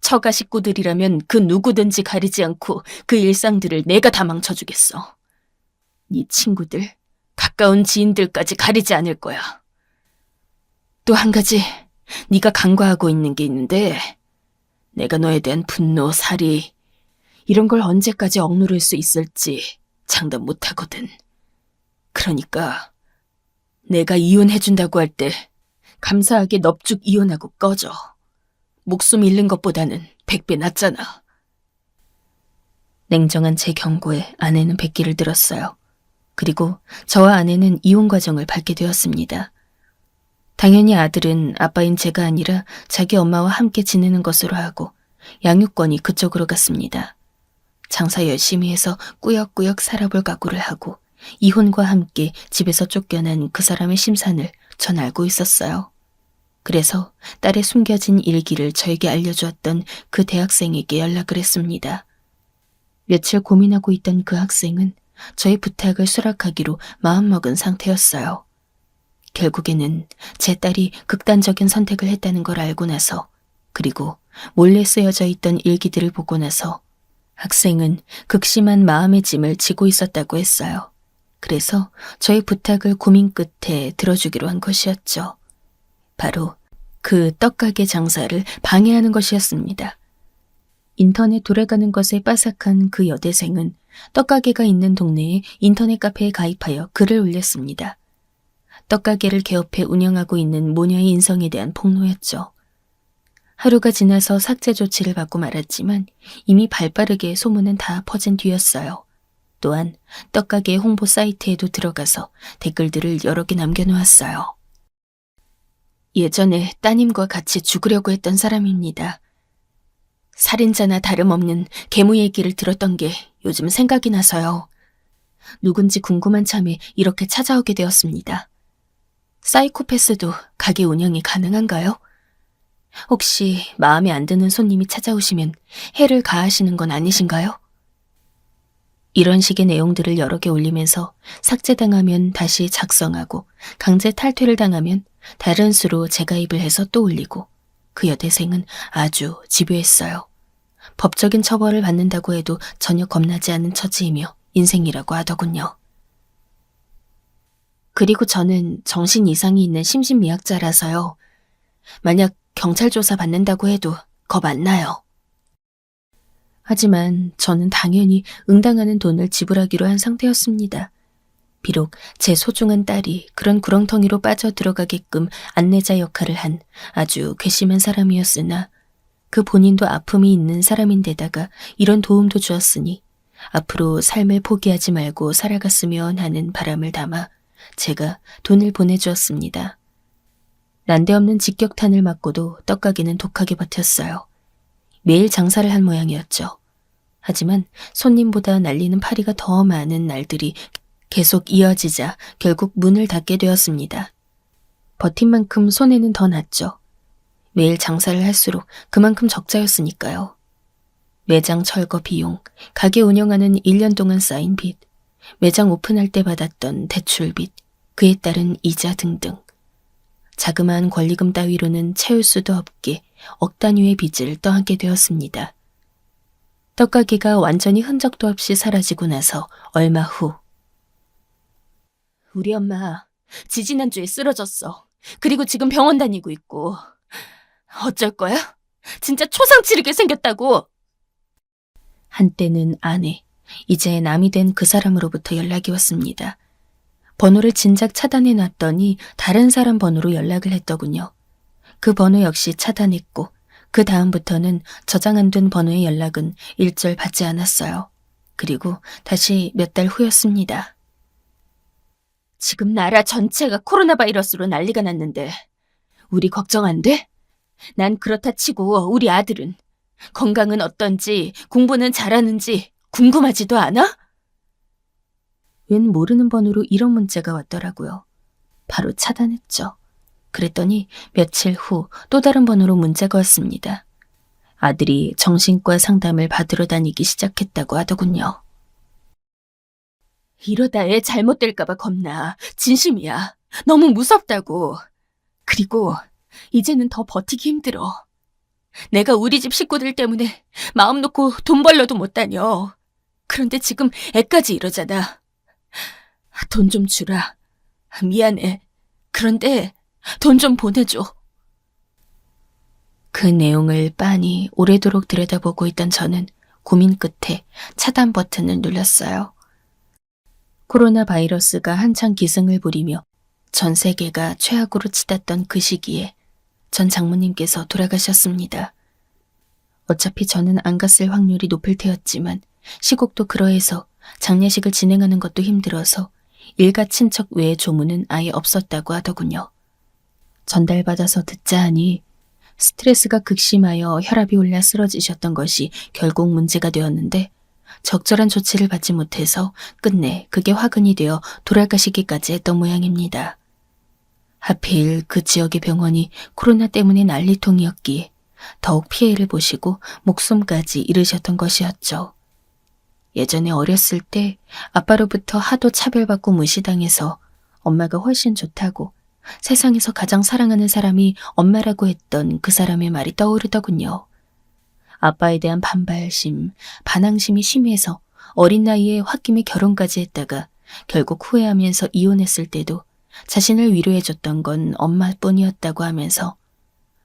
S2: 처가 식구들이라면 그 누구든지 가리지 않고 그 일상들을 내가 다 망쳐주겠어. 네 친구들, 가까운 지인들까지 가리지 않을 거야. 또 한 가지 네가 간과하고 있는 게 있는데 내가 너에 대한 분노, 살이 이런 걸 언제까지 억누를 수 있을지 장담 못하거든. 그러니까 내가 이혼해준다고 할 때 감사하게 넙죽 이혼하고 꺼져. 목숨 잃는 것보다는 100배 낫잖아. 냉정한 제 경고에 아내는 백기를 들었어요. 그리고 저와 아내는 이혼 과정을 밟게 되었습니다. 당연히 아들은 아빠인 제가 아니라 자기 엄마와 함께 지내는 것으로 하고 양육권이 그쪽으로 갔습니다. 장사 열심히 해서 꾸역꾸역 살아볼 각오를 하고 이혼과 함께 집에서 쫓겨난 그 사람의 심산을 전 알고 있었어요. 그래서 딸의 숨겨진 일기를 저에게 알려주었던 그 대학생에게 연락을 했습니다. 며칠 고민하고 있던 그 학생은 저의 부탁을 수락하기로 마음먹은 상태였어요. 결국에는 제 딸이 극단적인 선택을 했다는 걸 알고 나서, 그리고 몰래 쓰여져 있던 일기들을 보고 나서 학생은 극심한 마음의 짐을 지고 있었다고 했어요. 그래서 저의 부탁을 고민 끝에 들어주기로 한 것이었죠. 바로 그 떡가게 장사를 방해하는 것이었습니다. 인터넷 돌아가는 것에 빠삭한 그 여대생은 떡가게가 있는 동네에 인터넷 카페에 가입하여 글을 올렸습니다. 떡가게를 개업해 운영하고 있는 모녀의 인성에 대한 폭로였죠. 하루가 지나서 삭제 조치를 받고 말았지만 이미 발빠르게 소문은 다 퍼진 뒤였어요. 또한 떡가게 홍보 사이트에도 들어가서 댓글들을 여러 개 남겨놓았어요. 예전에 따님과 같이 죽으려고 했던 사람입니다. 살인자나 다름없는 계무 얘기를 들었던 게 요즘 생각이 나서요. 누군지 궁금한 참에 이렇게 찾아오게 되었습니다. 사이코패스도 가게 운영이 가능한가요? 혹시 마음에 안 드는 손님이 찾아오시면 해를 가하시는 건 아니신가요? 이런 식의 내용들을 여러 개 올리면서 삭제당하면 다시 작성하고 강제 탈퇴를 당하면 다른 수로 재가입을 해서 또 올리고, 그 여대생은 아주 집요했어요. 법적인 처벌을 받는다고 해도 전혀 겁나지 않은 처지이며 인생이라고 하더군요. 그리고 저는 정신 이상이 있는 심신미약자라서요. 만약 경찰 조사 받는다고 해도 겁 안 나요. 하지만 저는 당연히 응당하는 돈을 지불하기로 한 상태였습니다. 비록 제 소중한 딸이 그런 구렁텅이로 빠져들어가게끔 안내자 역할을 한 아주 괘씸한 사람이었으나 그 본인도 아픔이 있는 사람인데다가 이런 도움도 주었으니 앞으로 삶을 포기하지 말고 살아갔으면 하는 바람을 담아 제가 돈을 보내주었습니다. 난데없는 직격탄을 맞고도 떡가게는 독하게 버텼어요. 매일 장사를 한 모양이었죠. 하지만 손님보다 날리는 파리가 더 많은 날들이 계속 이어지자 결국 문을 닫게 되었습니다. 버틴 만큼 손해는 더 났죠. 매일 장사를 할수록 그만큼 적자였으니까요. 매장 철거 비용, 가게 운영하는 1년 동안 쌓인 빚, 매장 오픈할 때 받았던 대출빚, 그에 따른 이자 등등. 자그마한 권리금 따위로는 채울 수도 없게 억 단위의 빚을 떠안게 되었습니다. 떡가게가 완전히 흔적도 없이 사라지고 나서 얼마 후 우리 엄마 지지난주에 쓰러졌어. 그리고 지금 병원 다니고 있고. 어쩔 거야? 진짜 초상 치르게 생겼다고. 한때는 아내, 이제 남이 된 그 사람으로부터 연락이 왔습니다. 번호를 진작 차단해 놨더니 다른 사람 번호로 연락을 했더군요. 그 번호 역시 차단했고 그 다음부터는 저장 안 된 번호의 연락은 일절 받지 않았어요. 그리고 다시 몇 달 후였습니다. 지금 나라 전체가 코로나 바이러스로 난리가 났는데 우리 걱정 안 돼? 난 그렇다 치고 우리 아들은 건강은 어떤지 공부는 잘하는지 궁금하지도 않아? 웬 모르는 번호로 이런 문자가 왔더라고요. 바로 차단했죠. 그랬더니 며칠 후 또 다른 번호로 문자가 왔습니다. 아들이 정신과 상담을 받으러 다니기 시작했다고 하더군요. 이러다 애 잘못될까봐 겁나. 진심이야. 너무 무섭다고. 그리고 이제는 더 버티기 힘들어. 내가 우리 집 식구들 때문에 마음 놓고 돈 벌러도 못 다녀. 그런데 지금 애까지 이러잖아. 돈 좀 주라. 미안해. 그런데 돈 좀 보내줘. 그 내용을 빤히 오래도록 들여다보고 있던 저는 고민 끝에 차단 버튼을 눌렀어요. 코로나 바이러스가 한창 기승을 부리며 전 세계가 최악으로 치닫던 그 시기에 전 장모님께서 돌아가셨습니다. 어차피 저는 안 갔을 확률이 높을 테였지만 시국도 그러해서 장례식을 진행하는 것도 힘들어서 일가 친척 외의 조문은 아예 없었다고 하더군요. 전달받아서 듣자 하니 스트레스가 극심하여 혈압이 올라 쓰러지셨던 것이 결국 문제가 되었는데 적절한 조치를 받지 못해서 끝내 그게 화근이 되어 돌아가시기까지 했던 모양입니다. 하필 그 지역의 병원이 코로나 때문에 난리통이었기에 더욱 피해를 보시고 목숨까지 잃으셨던 것이었죠. 예전에 어렸을 때 아빠로부터 하도 차별받고 무시당해서 엄마가 훨씬 좋다고 세상에서 가장 사랑하는 사람이 엄마라고 했던 그 사람의 말이 떠오르더군요. 아빠에 대한 반발심, 반항심이 심해서 어린 나이에 홧김에 결혼까지 했다가 결국 후회하면서 이혼했을 때도 자신을 위로해줬던 건 엄마뿐이었다고 하면서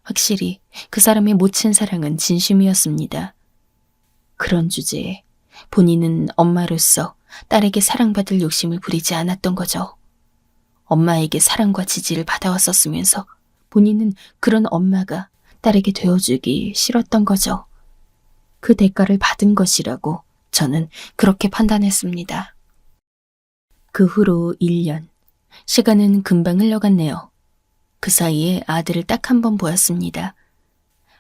S2: 확실히 그 사람의 모친 사랑은 진심이었습니다. 그런 주제에 본인은 엄마로서 딸에게 사랑받을 욕심을 부리지 않았던 거죠. 엄마에게 사랑과 지지를 받아왔었으면서 본인은 그런 엄마가 딸에게 되어주기 싫었던 거죠. 그 대가를 받은 것이라고 저는 그렇게 판단했습니다. 그 후로 1년. 시간은 금방 흘러갔네요. 그 사이에 아들을 딱 한 번 보았습니다.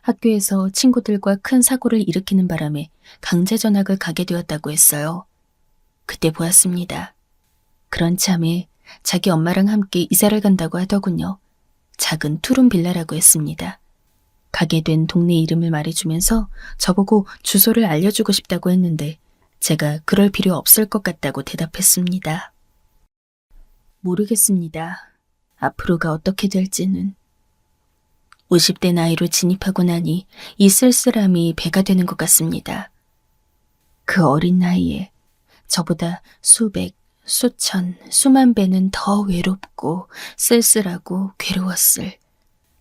S2: 학교에서 친구들과 큰 사고를 일으키는 바람에 강제 전학을 가게 되었다고 했어요. 그때 보았습니다. 그런 참에 자기 엄마랑 함께 이사를 간다고 하더군요. 작은 투룸 빌라라고 했습니다. 가게 된 동네 이름을 말해주면서 저보고 주소를 알려주고 싶다고 했는데 제가 그럴 필요 없을 것 같다고 대답했습니다. 모르겠습니다. 앞으로가 어떻게 될지는. 50대 나이로 진입하고 나니 이 쓸쓸함이 배가 되는 것 같습니다. 그 어린 나이에 저보다 수백, 수천, 수만 배는 더 외롭고 쓸쓸하고 괴로웠을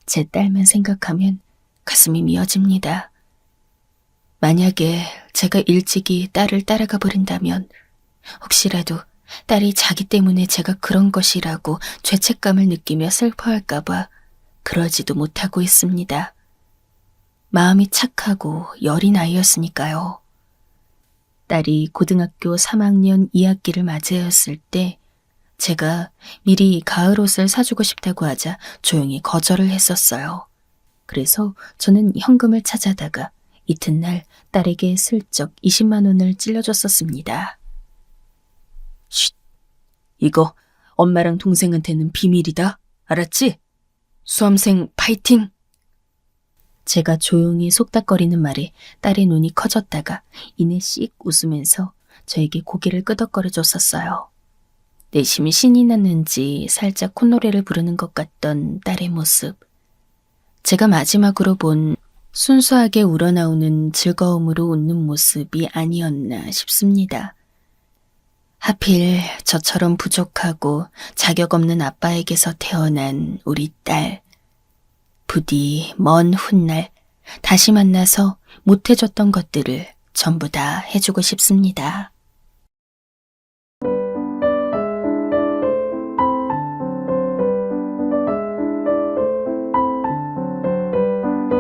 S2: 제 딸만 생각하면 가슴이 미어집니다. 만약에 제가 일찍이 딸을 따라가 버린다면 혹시라도 딸이 자기 때문에 제가 그런 것이라고 죄책감을 느끼며 슬퍼할까봐 그러지도 못하고 있습니다. 마음이 착하고 여린 아이였으니까요. 딸이 고등학교 3학년 2학기를 맞이하였을 때 제가 미리 가을 옷을 사주고 싶다고 하자 조용히 거절을 했었어요. 그래서 저는 현금을 찾아다가 이튿날 딸에게 슬쩍 20만 원을 찔러줬었습니다. 쉿! 이거 엄마랑 동생한테는 비밀이다. 알았지? 수험생 파이팅! 제가 조용히 속닥거리는 말에 딸의 눈이 커졌다가 이내 씩 웃으면서 저에게 고개를 끄덕거려 줬었어요. 내심이 신이 났는지 살짝 콧노래를 부르는 것 같던 딸의 모습. 제가 마지막으로 본 순수하게 우러나오는 즐거움으로 웃는 모습이 아니었나 싶습니다. 하필 저처럼 부족하고 자격 없는 아빠에게서 태어난 우리 딸. 부디 먼 훗날 다시 만나서 못해줬던 것들을 전부 다 해주고 싶습니다.